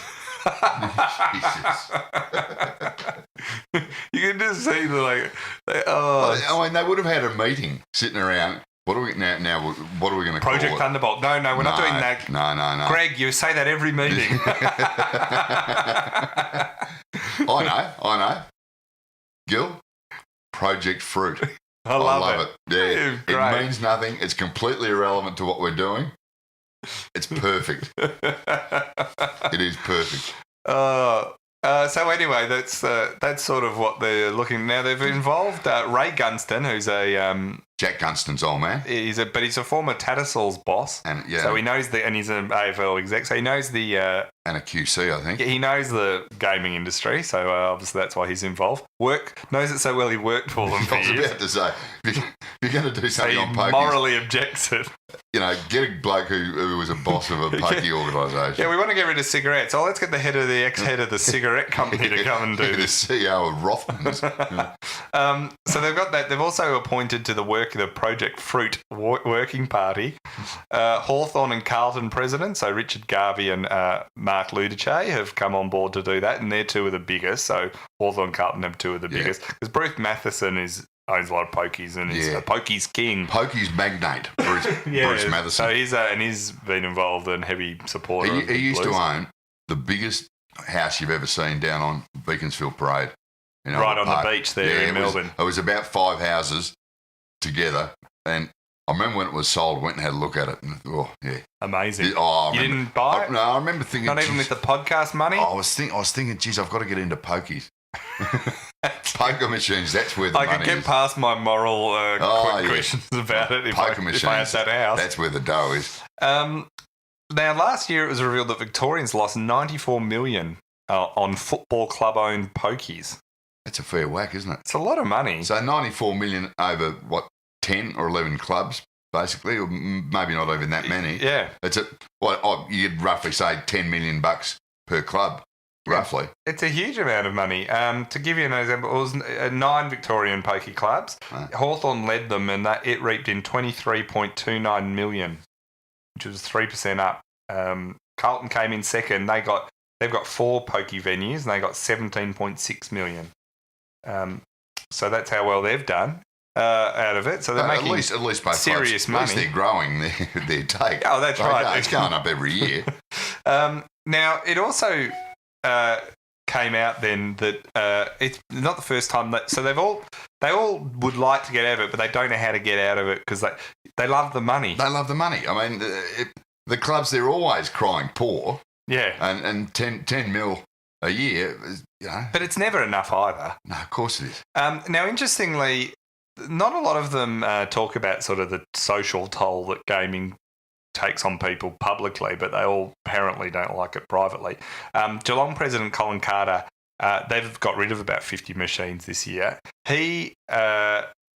[SPEAKER 2] You can just see
[SPEAKER 1] I mean, they would have had a meeting sitting around. What are we now? What are we going to call it?
[SPEAKER 2] Project Thunderbolt. No, we're not doing that.
[SPEAKER 1] No.
[SPEAKER 2] Greg, you say that every meeting.
[SPEAKER 1] I know. Gil, Project Fruit.
[SPEAKER 2] I love it.
[SPEAKER 1] Yeah,
[SPEAKER 2] great.
[SPEAKER 1] It means nothing. It's completely irrelevant to what we're doing. It's perfect. It is perfect.
[SPEAKER 2] So anyway, that's sort of what they're looking now. They've involved Ray Gunston, who's a
[SPEAKER 1] Jack Gunston's old man.
[SPEAKER 2] He's a former Tattersalls boss, and so he knows and he's an AFL exec, so he knows the
[SPEAKER 1] and a QC, I think.
[SPEAKER 2] He knows the gaming industry, so obviously that's why he's involved. Knows it so well he worked for them for years.
[SPEAKER 1] I was about to say, if you're going to do something on pokies,
[SPEAKER 2] morally objects it.
[SPEAKER 1] get a bloke who was a boss of a pokey organisation.
[SPEAKER 2] Yeah, we want to get rid of cigarettes. Oh, let's get the ex-head of the cigarette company to come and do
[SPEAKER 1] the
[SPEAKER 2] this.
[SPEAKER 1] CEO of Rothmans.
[SPEAKER 2] So they've got that. They've also appointed to the Project Fruit Working Party Hawthorn and Carlton president. So Richard Garvey and Mark Ludice have come on board to do that, and they're two of the biggest. So Hawthorn and Carlton have two of the biggest. Because Bruce Matheson owns a lot of pokies and is a pokies king.
[SPEAKER 1] Pokies magnate, Bruce Matheson.
[SPEAKER 2] So he's been involved and heavy supporter.
[SPEAKER 1] He used to own the biggest house you've ever seen down on Beaconsfield Parade.
[SPEAKER 2] Right on the beach there in Melbourne.
[SPEAKER 1] It was about 5 houses together, and I remember when it was sold, went and had a look at it, and
[SPEAKER 2] amazing.
[SPEAKER 1] You
[SPEAKER 2] didn't buy it?
[SPEAKER 1] No, I remember thinking,
[SPEAKER 2] not even with the podcast money.
[SPEAKER 1] I was thinking, geez, I've got to get into pokies. Poker machines, that's where the money is. I
[SPEAKER 2] could get past my moral questions about it if I had that house.
[SPEAKER 1] That's where the dough is.
[SPEAKER 2] Now, last year it was revealed that Victorians lost $94 million on football club-owned pokies.
[SPEAKER 1] That's a fair whack, isn't it?
[SPEAKER 2] It's a lot of money.
[SPEAKER 1] So 94 million over, 10 or 11 clubs, basically, or maybe not even that many.
[SPEAKER 2] Yeah.
[SPEAKER 1] You'd roughly say $10 million per club. Roughly.
[SPEAKER 2] It's a huge amount of money. To give you an example, it was 9 Victorian pokey clubs. Right. Hawthorn led them, and it reaped in $23.29 million, which was 3% up. Carlton came in second. They've got 4 pokey venues, and they got $17.6 million. So that's how well they've done out of it. So they're making
[SPEAKER 1] at least by
[SPEAKER 2] serious money.
[SPEAKER 1] At least they're growing their take.
[SPEAKER 2] Oh, that's right.
[SPEAKER 1] It's going up every year.
[SPEAKER 2] Now, it also came out then that it's not the first time that. So they all would like to get out of it, but they don't know how to get out of it because they love the money.
[SPEAKER 1] They love the money. I mean, the clubs, they're always crying poor.
[SPEAKER 2] Yeah,
[SPEAKER 1] and 10 mil a year,
[SPEAKER 2] But it's never enough either.
[SPEAKER 1] No, of course it is.
[SPEAKER 2] Now, interestingly, not a lot of them talk about sort of the social toll that gaming takes on people publicly, but they all apparently don't like it privately. Geelong president Colin Carter, they've got rid of about 50 machines this year. He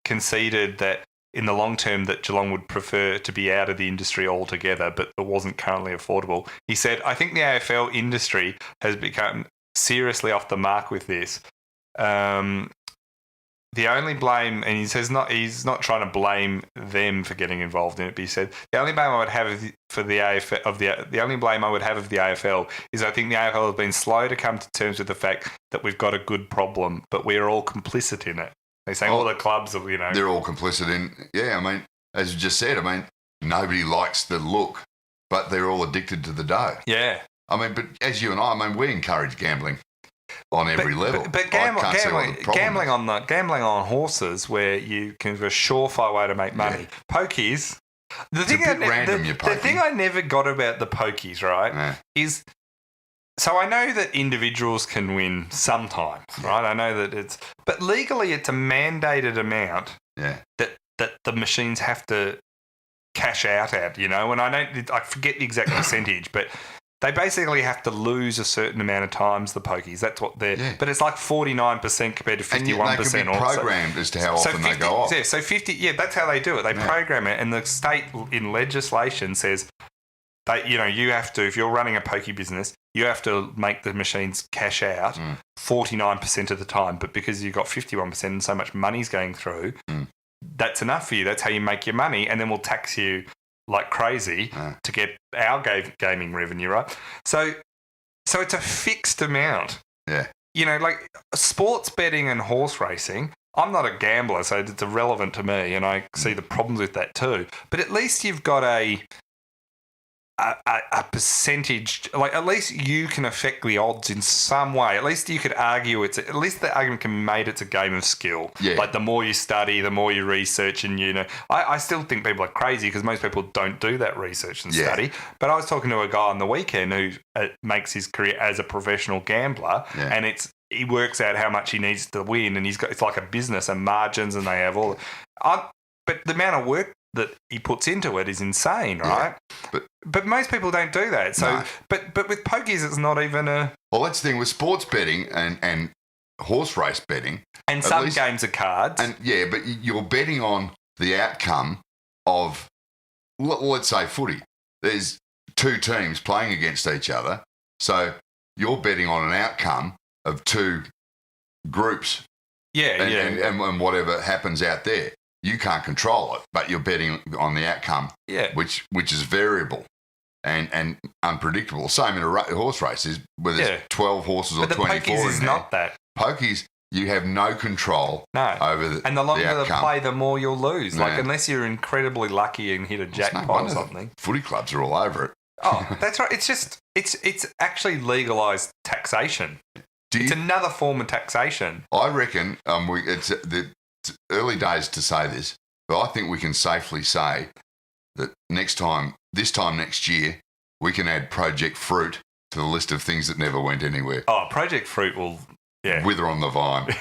[SPEAKER 2] conceded that in the long term that Geelong would prefer to be out of the industry altogether, but it wasn't currently affordable. He said, I think the AFL industry has become seriously off the mark with this. The only blame, and he says he's not trying to blame them for getting involved in it, but he said the only blame I would have for the AFL the only blame I would have of the AFL is I think the AFL has been slow to come to terms with the fact that we've got a good problem, but we're all complicit in it. They're saying all the clubs are, they're
[SPEAKER 1] all complicit in. Yeah, I mean, as you just said, nobody likes the look, but they're all addicted to the dough.
[SPEAKER 2] Yeah.
[SPEAKER 1] I mean, but as you and I we encourage gambling on every level.
[SPEAKER 2] But gambling on horses, where you can have a surefire way to make money. Yeah. Pokies. The thing I never got about the pokies, right, is so I know that individuals can win sometimes, right? I know that but legally it's a mandated amount that the machines have to cash out at, and I forget the exact percentage, but they basically have to lose a certain amount of times the pokies. That's what they're... Yeah. But it's like 49% compared to 51%.
[SPEAKER 1] And they can be programmed as to how often they go off.
[SPEAKER 2] Yeah, so 50... Yeah, that's how they do it. They program it, and the state in legislation says that, you have to... If you're running a pokey business, you have to make the machines cash out 49% of the time. But because you've got 51% and so much money's going through, that's enough for you. That's how you make your money, and then we'll tax you like crazy to get our gaming revenue, right? So it's a fixed amount.
[SPEAKER 1] Yeah.
[SPEAKER 2] Like sports betting and horse racing, I'm not a gambler, so it's irrelevant to me, and I see the problems with that too. But at least you've got a percentage, like at least you can affect the odds in some way. At least you could argue at least the argument can be made it's a game of skill.
[SPEAKER 1] Yeah.
[SPEAKER 2] Like the more you study, the more you research, and I still think people are crazy because most people don't do that research and study. But I was talking to a guy on the weekend who makes his career as a professional gambler, and he works out how much he needs to win, and it's like a business and margins, and they have all. But the amount of work that he puts into it is insane, right?
[SPEAKER 1] Yeah,
[SPEAKER 2] but most people don't do that. So, no. But with pokies, it's not even a.
[SPEAKER 1] Well, that's the thing with sports betting and horse race betting,
[SPEAKER 2] and some games of cards.
[SPEAKER 1] And but you're betting on the outcome of let's say footy. There's two teams playing against each other. So you're betting on an outcome of two groups. And whatever happens out there. You can't control it, but you're betting on the outcome, which is variable and unpredictable. Same in a horse race, where there's 12 horses or 24 in there. But the Pokies is
[SPEAKER 2] not that.
[SPEAKER 1] Pokies, you have no control over the
[SPEAKER 2] And the longer
[SPEAKER 1] the
[SPEAKER 2] the play, the more you'll lose.
[SPEAKER 1] Yeah.
[SPEAKER 2] Like, unless you're incredibly lucky and hit a jackpot or something.
[SPEAKER 1] Footy clubs are all over it.
[SPEAKER 2] Oh, that's right. It's just, it's actually legalised taxation. It's another form of taxation.
[SPEAKER 1] I reckon it's early days to say this, but I think we can safely say that this time next year, we can add Project Fruit to the list of things that never went anywhere.
[SPEAKER 2] Oh, Project Fruit will
[SPEAKER 1] wither on the vine.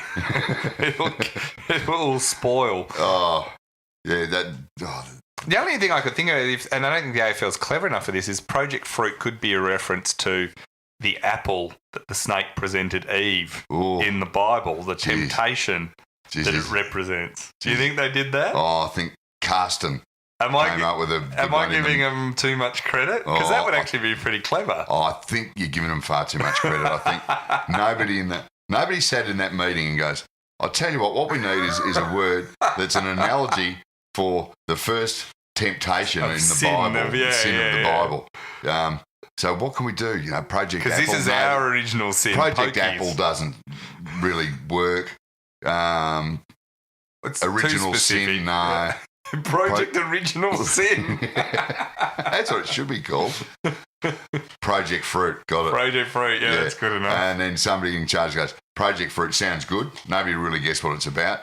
[SPEAKER 2] it will spoil.
[SPEAKER 1] Oh, yeah.
[SPEAKER 2] The only thing I could think of, and I don't think the AFL is clever enough for this, is Project Fruit could be a reference to the apple that the snake presented Eve in the Bible, the temptation that it represents. Do you think they did that?
[SPEAKER 1] Oh, I think Carsten came up with a...
[SPEAKER 2] Am I giving them too much credit? Because that would actually be pretty clever.
[SPEAKER 1] Oh, I think you're giving them far too much credit. I think nobody sat in that meeting and goes, I'll tell you what we need is a word that's an analogy for the first temptation in the Bible, the sin of the Bible. So what can we do? Project Apple.
[SPEAKER 2] Because this is our original sin.
[SPEAKER 1] Project
[SPEAKER 2] Pokies.
[SPEAKER 1] Apple doesn't really work.
[SPEAKER 2] It's
[SPEAKER 1] original sin, no.
[SPEAKER 2] Yeah. Project Original Sin.
[SPEAKER 1] That's what it should be called. Project Fruit, got it.
[SPEAKER 2] Project Fruit, yeah, that's good enough.
[SPEAKER 1] And then somebody in charge goes, Project Fruit sounds good. Nobody really gets what it's about.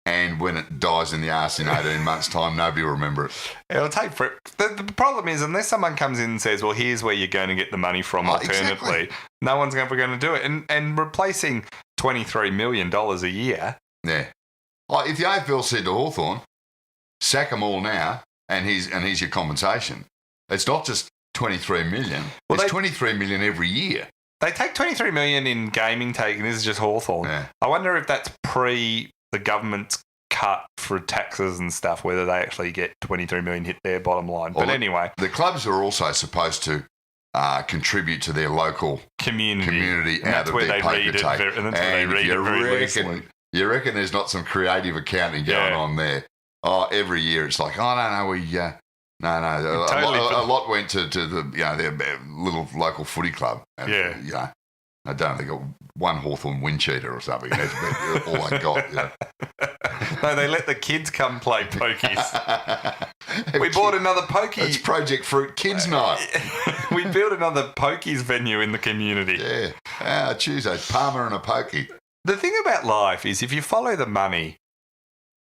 [SPEAKER 1] And when it dies in the arse in 18 months' time, nobody will remember it.
[SPEAKER 2] It'll take fruit. The problem is, unless someone comes in and says, well, here's where you're going to get the money from alternately, no one's ever going to do it. And replacing $23 million a year.
[SPEAKER 1] Yeah. If the AFL said to Hawthorn, sack them all now, and here's your compensation, it's not just $23 million. Well, it's $23 million every year.
[SPEAKER 2] They take $23 million in gaming taken. This is just Hawthorn.
[SPEAKER 1] Yeah.
[SPEAKER 2] I wonder if that's pre the government's cut for taxes and stuff, whether they actually get $23 million hit their bottom line. But anyway.
[SPEAKER 1] The clubs are also supposed to contribute to their local community out of their paper take. You reckon there's not some creative accounting going on there? Oh, every year it's like, no. A lot went to the their little local footy club. And, I don't think one Hawthorn wind cheater or something. That's all I got.
[SPEAKER 2] No, they let the kids come play pokies. We bought another pokey.
[SPEAKER 1] It's Project Fruit Kids Night.
[SPEAKER 2] We built another pokies venue in the community.
[SPEAKER 1] Yeah. Tuesday, Palmer and a pokey.
[SPEAKER 2] The thing about life is if you follow the money,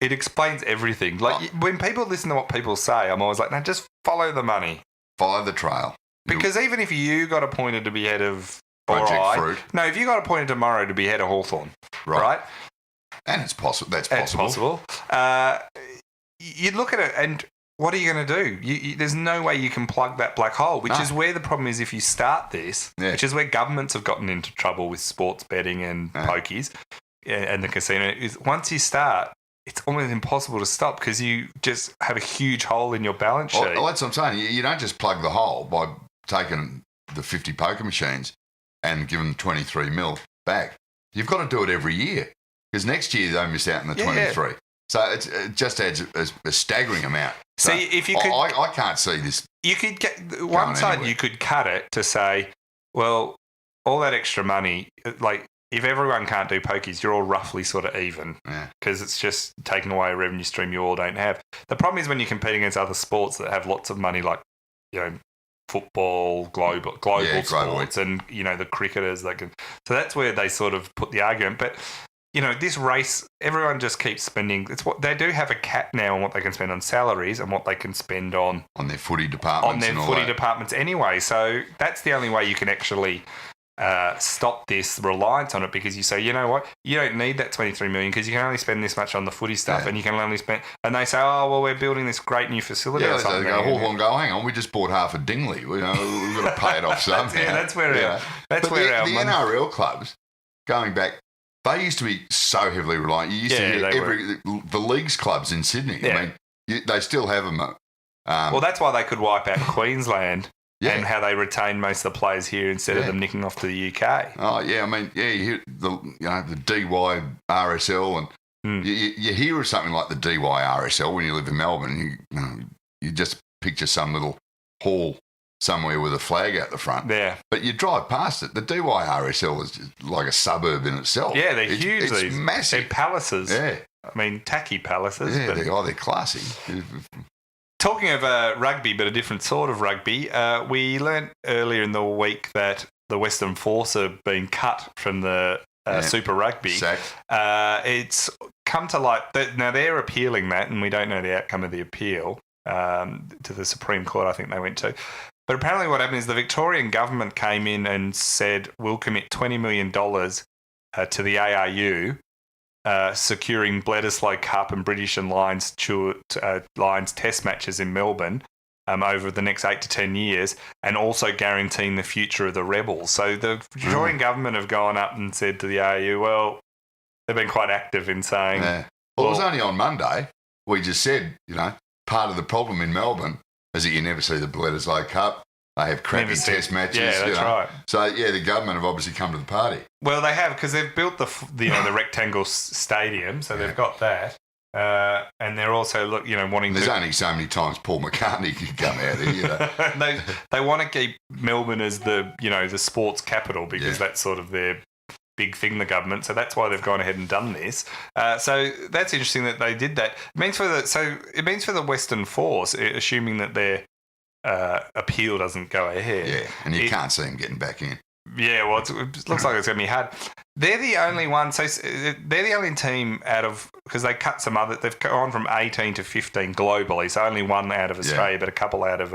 [SPEAKER 2] it explains everything. Like when people listen to what people say, I'm always like, no, just follow the money.
[SPEAKER 1] Follow the trail.
[SPEAKER 2] Because even if you got appointed to be head of
[SPEAKER 1] Project Fruit.
[SPEAKER 2] No, if you got appointed tomorrow to be head of Hawthorn, right?
[SPEAKER 1] And it's possible. That's possible.
[SPEAKER 2] It's possible. You'd look at it and what are you going to do? There's no way you can plug that black hole, which is where the problem is if you start this, which is where governments have gotten into trouble with sports betting and pokies and the casino, is once you start, it's almost impossible to stop because you just have a huge hole in your balance sheet.
[SPEAKER 1] Well, that's what I'm saying. You don't just plug the hole by taking the 50 poker machines and give them 23 mil back. You've got to do it every year because next year they miss out on the 23. So it just adds a staggering amount. So
[SPEAKER 2] see, if you could,
[SPEAKER 1] I can't see this.
[SPEAKER 2] You could get one side. Anywhere. You could cut it to say, well, all that extra money, like if everyone can't do pokies, you're all roughly sort of even because it's just taking away a revenue stream you all don't have. The problem is when you compete against other sports that have lots of money, like football, global sports, and the cricketers that can. So that's where they sort of put the argument. But this race, everyone just keeps spending. It's what they do have a cap now on what they can spend on salaries and what they can spend on
[SPEAKER 1] their footy departments.
[SPEAKER 2] Departments anyway. So that's the only way you can actually stop this reliance on it because you say, you know what, you don't need that 23 million because you can only spend this much on the footy stuff and you can only spend, and they say, oh, well, we're building this great new facility or something.
[SPEAKER 1] Hawthorn go, hang on, we just bought half a Dingley. We've got to pay it off somehow.
[SPEAKER 2] That's where the
[SPEAKER 1] NRL clubs, going back, they used to be so heavily reliant. You used to hear the leagues clubs in Sydney. I mean, they still have them
[SPEAKER 2] Well, that's why they could wipe out Queensland
[SPEAKER 1] Yeah.
[SPEAKER 2] and how they retain most of the players here instead of them nicking off to the UK.
[SPEAKER 1] Oh, yeah. I mean, yeah, you hear the DYRSL and you hear of something like the DYRSL when you live in Melbourne. You just picture some little hall somewhere with a flag out the front.
[SPEAKER 2] Yeah.
[SPEAKER 1] But you drive past it. The DYRSL is just like a suburb in itself.
[SPEAKER 2] Yeah, they're huge.
[SPEAKER 1] It's massive.
[SPEAKER 2] They're palaces.
[SPEAKER 1] Yeah.
[SPEAKER 2] I mean, tacky palaces.
[SPEAKER 1] Yeah,
[SPEAKER 2] but
[SPEAKER 1] they're classy.
[SPEAKER 2] Talking of rugby, but a different sort of rugby, we learnt earlier in the week that the Western Force have been cut from the Super Rugby.
[SPEAKER 1] Sacked.
[SPEAKER 2] It's come to light that now they're appealing that, and we don't know the outcome of the appeal to the Supreme Court, I think they went to. But apparently what happened is the Victorian government came in and said, we'll commit $20 million to the ARU, securing Bledisloe Cup and British and Lions test matches in Melbourne over the next 8 to 10 years, and also guaranteeing the future of the Rebels. So the Victorian government have gone up and said to the ARU, well, they've been quite active in saying...
[SPEAKER 1] Yeah. Well, it was only on Monday we just said, part of the problem in Melbourne is that you never see the Bledisloe Cup. They have crappy test matches.
[SPEAKER 2] Yeah, that's right.
[SPEAKER 1] So, the government have obviously come to the party.
[SPEAKER 2] Well, they have, because they've built the rectangle stadium, so they've got that. And they're also wanting
[SPEAKER 1] There's only so many times Paul McCartney can come out here.
[SPEAKER 2] They want to keep Melbourne as the sports capital because that's sort of their big thing, the government. So that's why they've gone ahead and done this. So that's interesting that they did that. It means for the Western Force, assuming that their appeal doesn't go ahead.
[SPEAKER 1] Yeah, and you can't see them getting back in.
[SPEAKER 2] Yeah, well, it looks like it's going to be hard. They're the only one. So they're the only team out of, because they cut some other. They've gone from 18 to 15 globally. So only one out of Australia, but a couple out of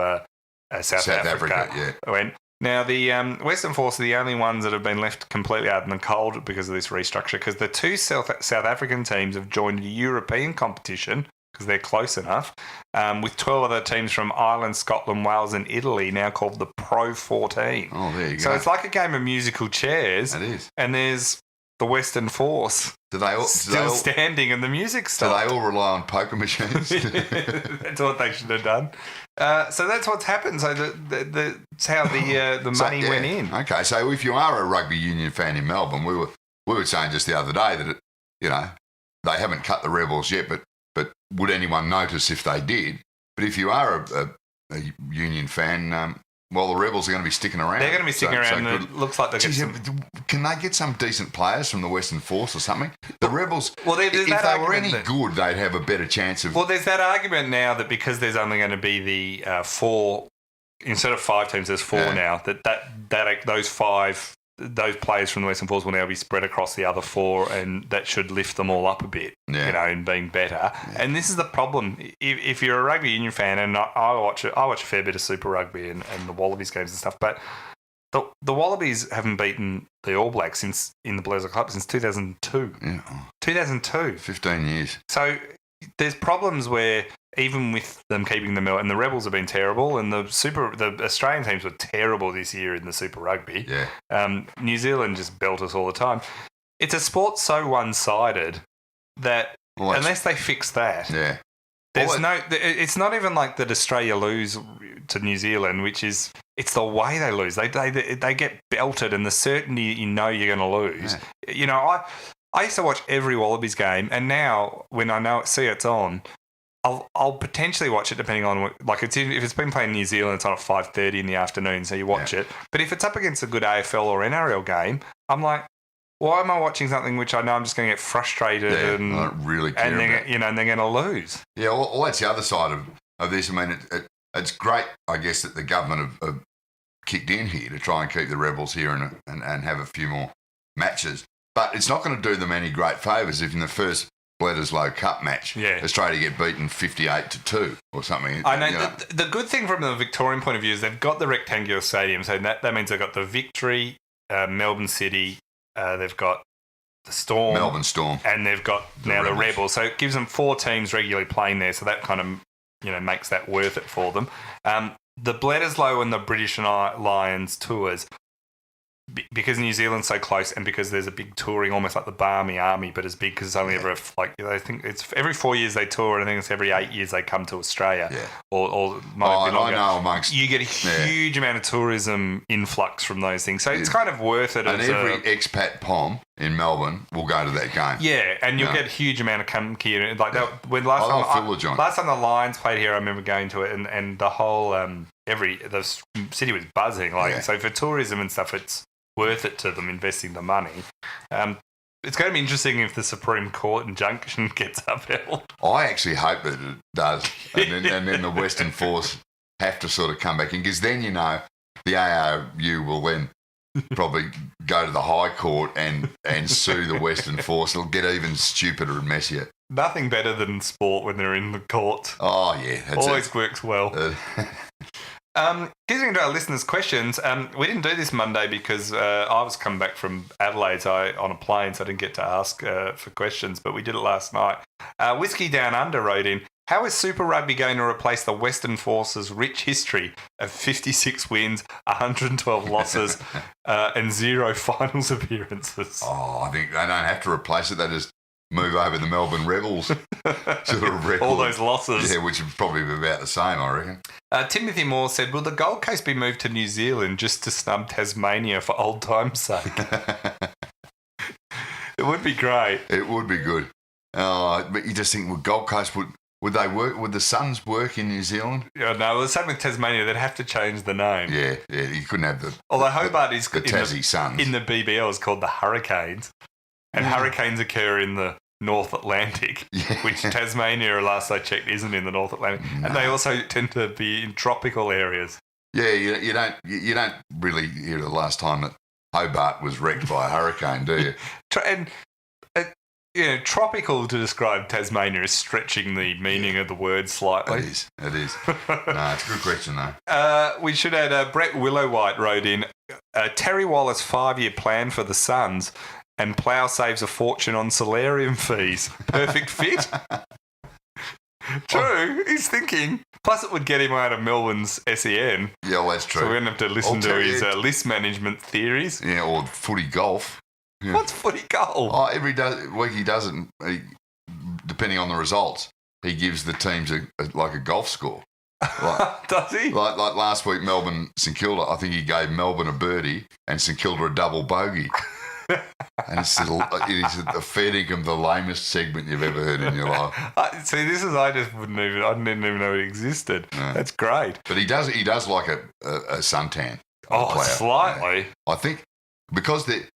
[SPEAKER 2] South Africa. Yeah. Now the Western Force are the only ones that have been left completely out in the cold because of this restructure. Because the two South African teams have joined a European competition, because they're close enough, with 12 other teams from Ireland, Scotland, Wales and Italy, now called the Pro 14.
[SPEAKER 1] Oh, there you go.
[SPEAKER 2] So it's like a game of musical chairs.
[SPEAKER 1] It is.
[SPEAKER 2] And there's the Western Force still standing and the music stopped.
[SPEAKER 1] Do they all rely on poker machines?
[SPEAKER 2] That's what they should have done. So that's what's happened. So that's how the money went in.
[SPEAKER 1] Okay, so if you are a rugby union fan in Melbourne, we were saying just the other day that, they haven't cut the Rebels yet, but would anyone notice if they did? But if you are a union fan, the Rebels are going to be sticking around.
[SPEAKER 2] They're going to be sticking around, and it looks like they're going to...
[SPEAKER 1] Can they get some decent players from the Western Force or something? The Rebels, if they were any good, they'd have a better chance of...
[SPEAKER 2] Well, there's that argument now that because there's only going to be the 4... Instead of 5 teams, there's 4 now. Those players from the Western Force will now be spread across the other 4, and that should lift them all up a bit, in being better. Yeah. And this is the problem. If you're a rugby union fan, and I watch a fair bit of Super Rugby and the Wallabies games and stuff, but the Wallabies haven't beaten the All Blacks in the Bledisloe Cup since 2002. Yeah. 2002.
[SPEAKER 1] 15 years.
[SPEAKER 2] So there's problems where even with them keeping them out, and the Rebels have been terrible, and the Australian teams were terrible this year in the Super Rugby.
[SPEAKER 1] Yeah.
[SPEAKER 2] New Zealand just belt us all the time. It's a sport so one-sided that unless they fix that, it's not even like that Australia lose to New Zealand, it's the way they lose. They get belted, and the certainty you're going to lose. Yeah. I used to watch every Wallabies game, and now when I see it's on, I'll potentially watch it depending on if it's been playing in New Zealand, it's on at 5:30 in the afternoon, so you watch it. But if it's up against a good AFL or NRL game, I'm like, why am I watching something which I know I'm just going to get frustrated and
[SPEAKER 1] I don't really care about.
[SPEAKER 2] And they're going to lose.
[SPEAKER 1] Yeah, well, that's the other side of this. I mean, it's great, I guess, that the government have kicked in here to try and keep the Rebels here and have a few more matches. But it's not going to do them any great favours if in the first Bledisloe Cup match, Australia get beaten 58-2 or something.
[SPEAKER 2] I know. The good thing from the Victorian point of view is they've got the rectangular stadium, so that means they've got the Victory, Melbourne City, they've got the Storm,
[SPEAKER 1] Melbourne Storm,
[SPEAKER 2] and they've got now the Rebels. So it gives them 4 teams regularly playing there, so that kind of makes that worth it for them. The Bledisloe and the British and Lions tours, because New Zealand's so close, and because there's a big touring, almost like the Barmy Army, but as big because it's only ever I think it's every 4 years they tour, and I think it's every 8 years they come to Australia.
[SPEAKER 1] Yeah.
[SPEAKER 2] Or might be longer.
[SPEAKER 1] I know amongst
[SPEAKER 2] you get a huge amount of tourism influx from those things, so it's kind of worth it.
[SPEAKER 1] And every expat pom in Melbourne will go to that game.
[SPEAKER 2] Yeah, and you'll get a huge amount of come here. Like when last time the Lions played here, I remember going to it, and the whole the city was buzzing. So for tourism and stuff, it's worth it to them investing the money. It's going to be interesting if the Supreme Court injunction gets upheld.
[SPEAKER 1] I actually hope that it does, and then the Western Force have to sort of come back in, because then the ARU will then probably go to the High Court and sue the Western Force. It'll get even stupider and messier.
[SPEAKER 2] Nothing better than sport when they're in the court.
[SPEAKER 1] Oh yeah,
[SPEAKER 2] always works well. Getting into our listeners' questions, we didn't do this Monday because I was coming back from Adelaide on a plane, so I didn't get to ask for questions, but we did it last night. Whiskey Down Under wrote in, how is Super Rugby going to replace the Western Force's rich history of 56 wins, 112 losses, and 0 finals appearances?
[SPEAKER 1] Oh, I think they don't have to replace it. They just move over the Melbourne Rebels sort of record.
[SPEAKER 2] All those losses.
[SPEAKER 1] Yeah, which would probably be about the same, I reckon.
[SPEAKER 2] Timothy Moore said, will the Gold Coast be moved to New Zealand just to snub Tasmania for old time's sake? It would be great.
[SPEAKER 1] It would be good. But you just think, well, Gold Coast, would they work? Would the Suns work in New Zealand?
[SPEAKER 2] Yeah, no, the same with Tasmania. They'd have to change the name.
[SPEAKER 1] Yeah, you couldn't have the...
[SPEAKER 2] Although Hobart is...
[SPEAKER 1] The Tassie Suns.
[SPEAKER 2] In the BBL is called the Hurricanes. And hurricanes occur in the North Atlantic, which Tasmania, last I checked, isn't in the North Atlantic. No. And they also tend to be in tropical areas.
[SPEAKER 1] Yeah, you don't really hear the last time that Hobart was wrecked by a hurricane, do you?
[SPEAKER 2] Tropical to describe Tasmania is stretching the meaning of the word slightly.
[SPEAKER 1] It is. No, it's a good question, though.
[SPEAKER 2] We should add, Brett Willowwhite wrote in, Terry Wallace 5-year plan for the Suns, and Plough saves a fortune on solarium fees. Perfect fit. True, he's thinking. Plus, it would get him out of Melbourne's SEN.
[SPEAKER 1] Yeah, well, that's true.
[SPEAKER 2] So we're going to have to listen to his list management theories.
[SPEAKER 1] Yeah, or footy golf. Yeah.
[SPEAKER 2] What's footy golf?
[SPEAKER 1] Oh, every week he does it. Depending on the results, he gives the teams a golf score.
[SPEAKER 2] Does he?
[SPEAKER 1] Like last week, Melbourne St Kilda. I think he gave Melbourne a birdie and St Kilda a double bogey. And it is a fair dinkum the lamest segment you've ever heard in your life.
[SPEAKER 2] See, this is I didn't even know it existed. No. That's great.
[SPEAKER 1] But he does like a suntan.
[SPEAKER 2] Oh, slightly.
[SPEAKER 1] I think because the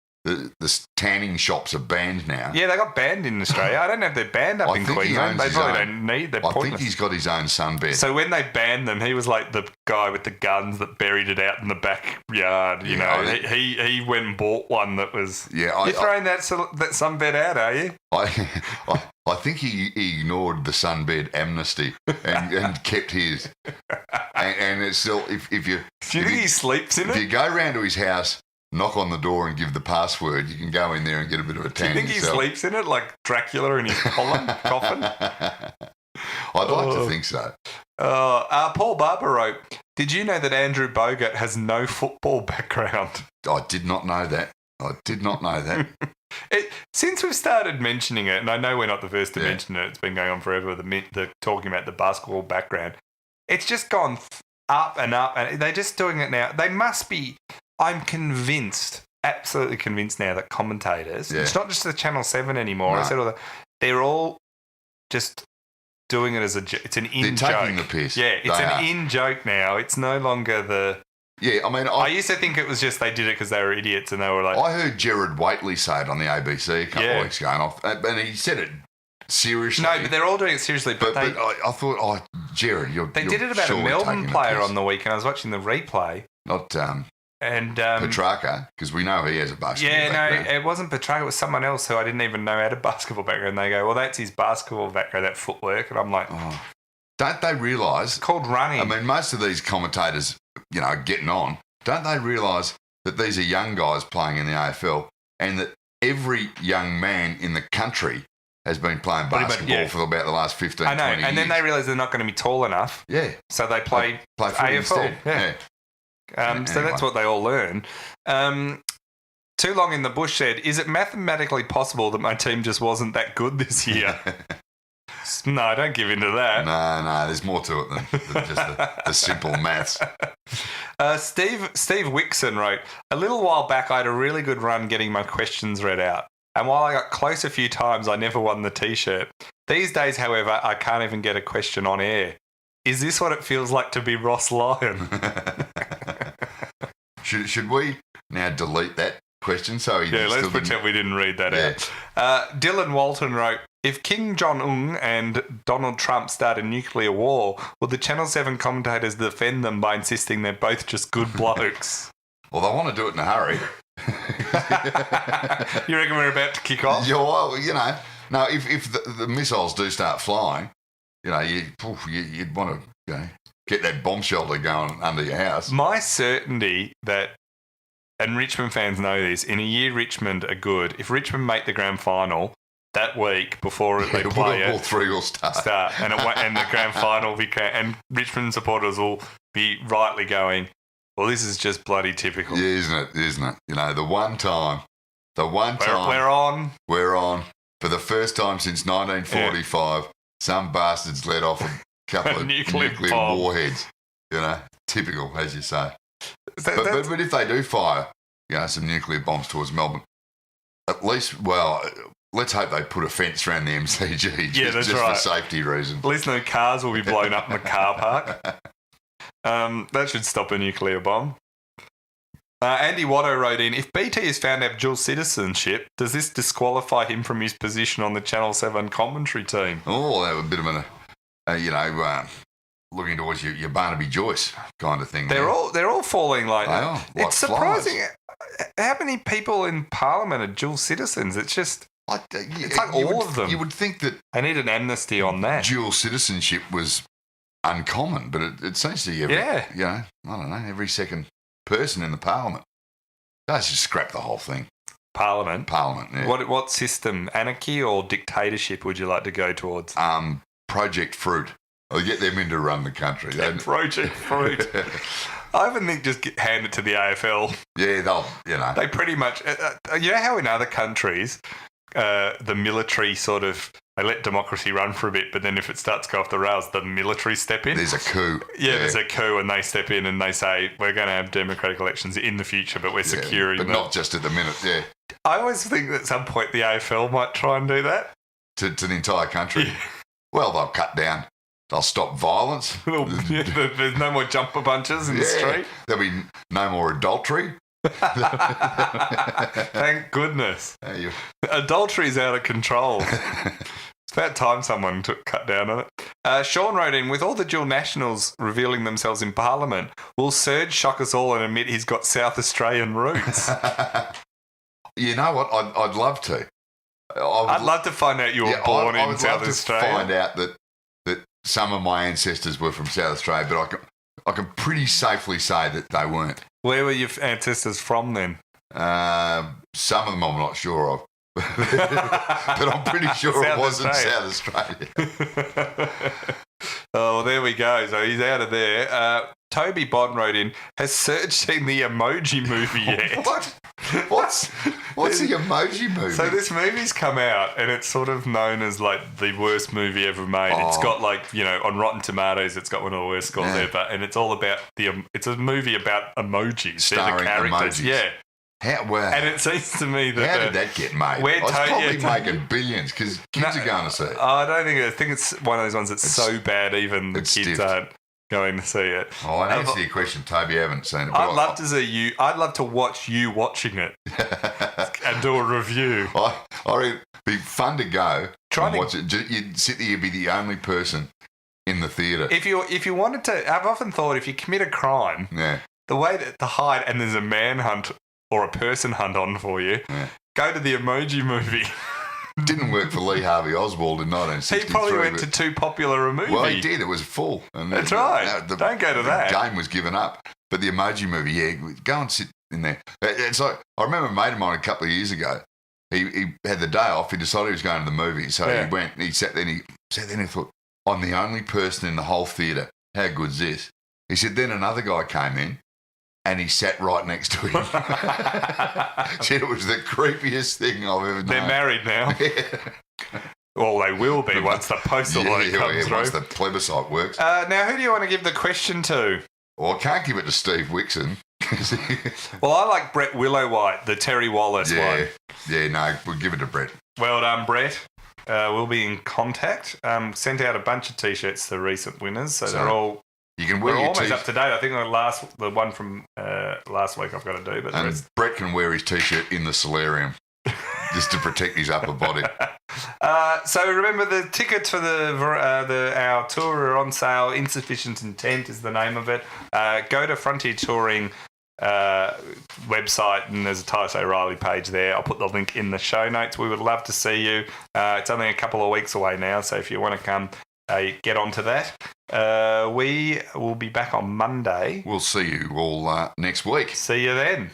[SPEAKER 1] tanning shops are banned now.
[SPEAKER 2] Yeah, they got banned in Australia. I don't know if they're banned up in Queensland. They probably don't need. They're pointless.
[SPEAKER 1] I think he's got his own sunbed.
[SPEAKER 2] So when they banned them, he was like the guy with the guns that buried it out in the backyard. He went and bought one that was. Yeah, you're throwing that sunbed out, are you?
[SPEAKER 1] I think he ignored the sunbed amnesty and kept his. And it's still if you.
[SPEAKER 2] Do you think he sleeps in it?
[SPEAKER 1] If you go round to his house, knock on the door and give the password, you can go in there and get a bit of a tan.
[SPEAKER 2] Do you think he sleeps in it like Dracula in his coffin?
[SPEAKER 1] I'd like to think so.
[SPEAKER 2] Paul Barber wrote, did you know that Andrew Bogut has no football background?
[SPEAKER 1] I did not know that.
[SPEAKER 2] Since we've started mentioning it, and I know we're not the first to mention it, it's been going on forever, the talking about the basketball background, it's just gone up and up, and they're just doing it now. They must be... I'm convinced, absolutely convinced now that commentators, it's not just the Channel 7 anymore, no. They're all just doing it as it's an in-joke.
[SPEAKER 1] They're taking the piss.
[SPEAKER 2] Yeah, it's an in-joke now. It's no longer the...
[SPEAKER 1] Yeah, I mean...
[SPEAKER 2] I used to think it was just they did it because they were idiots and they were like...
[SPEAKER 1] I heard Gerard Whateley say it on the ABC a couple of weeks ago, and he said it seriously.
[SPEAKER 2] No, but they're all doing it seriously. But
[SPEAKER 1] I thought, Gerard,
[SPEAKER 2] They did it about a Melbourne player on the weekend. I was watching the replay.
[SPEAKER 1] Not...
[SPEAKER 2] And
[SPEAKER 1] Petrarca, because we know he has a basketball background.
[SPEAKER 2] No, it wasn't Petrarca. It was someone else who I didn't even know had a basketball background. They go, well, that's his basketball background, that footwork. And I'm like... Oh.
[SPEAKER 1] Don't they realise...
[SPEAKER 2] It's called running.
[SPEAKER 1] I mean, most of these commentators, getting on, don't they realise that these are young guys playing in the AFL and that every young man in the country has been playing basketball for about the last 15, 20 years.
[SPEAKER 2] And then they realise they're not going to be tall enough.
[SPEAKER 1] Yeah.
[SPEAKER 2] So they play
[SPEAKER 1] AFL.
[SPEAKER 2] Yeah. So that's what they all learn. Too Long in the Bush said, is it mathematically possible that my team just wasn't that good this year? No, don't give in to that.
[SPEAKER 1] No, there's more to it than just the simple maths.
[SPEAKER 2] Steve Wixon wrote, a little while back I had a really good run getting my questions read out. And while I got close a few times, I never won the T-shirt. These days, however, I can't even get a question on air. Is this what it feels like to be Ross Lyon?
[SPEAKER 1] Should we now delete that question?
[SPEAKER 2] Let's pretend we didn't read that out. Dylan Walton wrote, if Kim Jong-un and Donald Trump start a nuclear war, will the Channel 7 commentators defend them by insisting they're both just good blokes?
[SPEAKER 1] Well, they want to do it in a hurry.
[SPEAKER 2] You reckon we're about to kick off?
[SPEAKER 1] Yeah, well, no, if the missiles do start flying, you'd want to get that bomb shelter going under your house.
[SPEAKER 2] My certainty that, and Richmond fans know this, in a year Richmond are good. If Richmond make the grand final that week before they play
[SPEAKER 1] all three will start.
[SPEAKER 2] And the grand final will be, and Richmond supporters will be rightly going, well, this is just bloody typical.
[SPEAKER 1] Yeah, isn't it? The one time we're on for the first time since 1945. Some bastards let off a couple of nuclear warheads. Typical, as you say. But if they do fire, some nuclear bombs towards Melbourne, at least, let's hope they put a fence around the MCG just for safety reasons.
[SPEAKER 2] At least no cars will be blown up in the car park. That should stop a nuclear bomb. Andy Watto wrote in, if BT is found to have dual citizenship, does this disqualify him from his position on the Channel 7 commentary team?
[SPEAKER 1] Oh, that was a bit of looking towards your Barnaby Joyce kind of thing.
[SPEAKER 2] They're all falling like that. It's surprising how many people in Parliament are dual citizens. It's just... it's like all of them.
[SPEAKER 1] You would think that...
[SPEAKER 2] They need an amnesty on that.
[SPEAKER 1] Dual citizenship was uncommon, but it seems to be every second person in the Parliament. Let's just scrap the whole thing.
[SPEAKER 2] Parliament,
[SPEAKER 1] yeah.
[SPEAKER 2] What system? Anarchy or dictatorship would you like to go towards?
[SPEAKER 1] Project Fruit. I'll get them in to run the country.
[SPEAKER 2] Project Fruit. I even think just hand it to the AFL.
[SPEAKER 1] Yeah,
[SPEAKER 2] They pretty much... you know how in other countries, the military sort of... They let democracy run for a bit, but then if it starts to go off the rails, the military step in.
[SPEAKER 1] There's a coup.
[SPEAKER 2] Yeah, there's a coup, and they step in and they say, we're going to have democratic elections in the future, but we're securing
[SPEAKER 1] them. But not just at the minute,
[SPEAKER 2] I always think that at some point the AFL might try and do that.
[SPEAKER 1] To the entire country? Yeah. Well, they'll cut down. They'll stop violence.
[SPEAKER 2] There's no more jumper punches in the street.
[SPEAKER 1] There'll be no more adultery.
[SPEAKER 2] Thank goodness. Adultery's out of control. It's about time someone cut down on it. Sean wrote in, with all the dual nationals revealing themselves in Parliament, will Serge shock us all and admit he's got South Australian roots?
[SPEAKER 1] You know what? I'd love to.
[SPEAKER 2] I'd love to find out you were born in South Australia.
[SPEAKER 1] I would love to find out that some of my ancestors were from South Australia, but I can pretty safely say that they weren't.
[SPEAKER 2] Where were your ancestors from then?
[SPEAKER 1] Some of them I'm not sure of. But I'm pretty sure it wasn't South Australia.
[SPEAKER 2] Oh, well, there we go. So he's out of there. Toby Bond wrote in, has Serge seen the Emoji Movie yet?
[SPEAKER 1] What? What's the Emoji Movie?
[SPEAKER 2] So this movie's come out and it's sort of known as like the worst movie ever made. It's got on Rotten Tomatoes, it's got one of the worst scores ever. And it's all about it's a movie about emojis.
[SPEAKER 1] Starring
[SPEAKER 2] They're the characters.
[SPEAKER 1] Emojis.
[SPEAKER 2] Yeah.
[SPEAKER 1] And
[SPEAKER 2] it seems to me that...
[SPEAKER 1] How did that get made? It's probably making billions because kids are going to see it.
[SPEAKER 2] I think it's one of those ones that's so bad even the kids aren't going to see it.
[SPEAKER 1] Oh, in answer to your question, Toby, I haven't seen it.
[SPEAKER 2] I'd love to see you... I'd love to watch you watching it and do a review.
[SPEAKER 1] It'd be fun to go and watch it. You'd sit there, you'd be the only person in the theatre.
[SPEAKER 2] If you wanted to... I've often thought if you commit a crime, the way to hide and there's a manhunt or a person hunt on for you, go to the Emoji Movie.
[SPEAKER 1] Didn't work for Lee Harvey Oswald in 1963.
[SPEAKER 2] He probably went to too popular a movie.
[SPEAKER 1] Well, he did. It was full. And
[SPEAKER 2] that's right. Don't go to that.
[SPEAKER 1] The game was given up. But the Emoji Movie, go and sit in there. It's like, I remember a mate of mine a couple of years ago. He had the day off. He decided he was going to the movie. So he went, he sat there and he thought, I'm the only person in the whole theatre. How good's this? He said, then another guy came in. and he sat right next to him. Shit, it was the creepiest thing I've ever done.
[SPEAKER 2] They're married now. Well, they will be once the postal vote comes through.
[SPEAKER 1] Once the plebiscite works.
[SPEAKER 2] Now, who do you want to give the question to?
[SPEAKER 1] Well, I can't give it to Steve Wixon.
[SPEAKER 2] Well, I like Brett Willowwhite, the Terry Wallace one.
[SPEAKER 1] Yeah, no, we'll give it to Brett.
[SPEAKER 2] Well done, Brett. We'll be in contact. Sent out a bunch of T-shirts to recent winners, so they're all...
[SPEAKER 1] You can wear
[SPEAKER 2] We're
[SPEAKER 1] your
[SPEAKER 2] almost up to date. I think the one from last week I've got to do. But
[SPEAKER 1] and Brett can wear his T-shirt in the solarium just to protect his upper body.
[SPEAKER 2] So remember, the tickets for our tour are on sale. Insufficient Intent is the name of it. Go to Frontier Touring website, and there's a Titus O'Reilly page there. I'll put the link in the show notes. We would love to see you. It's only a couple of weeks away now, so if you want to come, get onto that. We will be back on Monday.
[SPEAKER 1] We'll see you all next week.
[SPEAKER 2] See you then.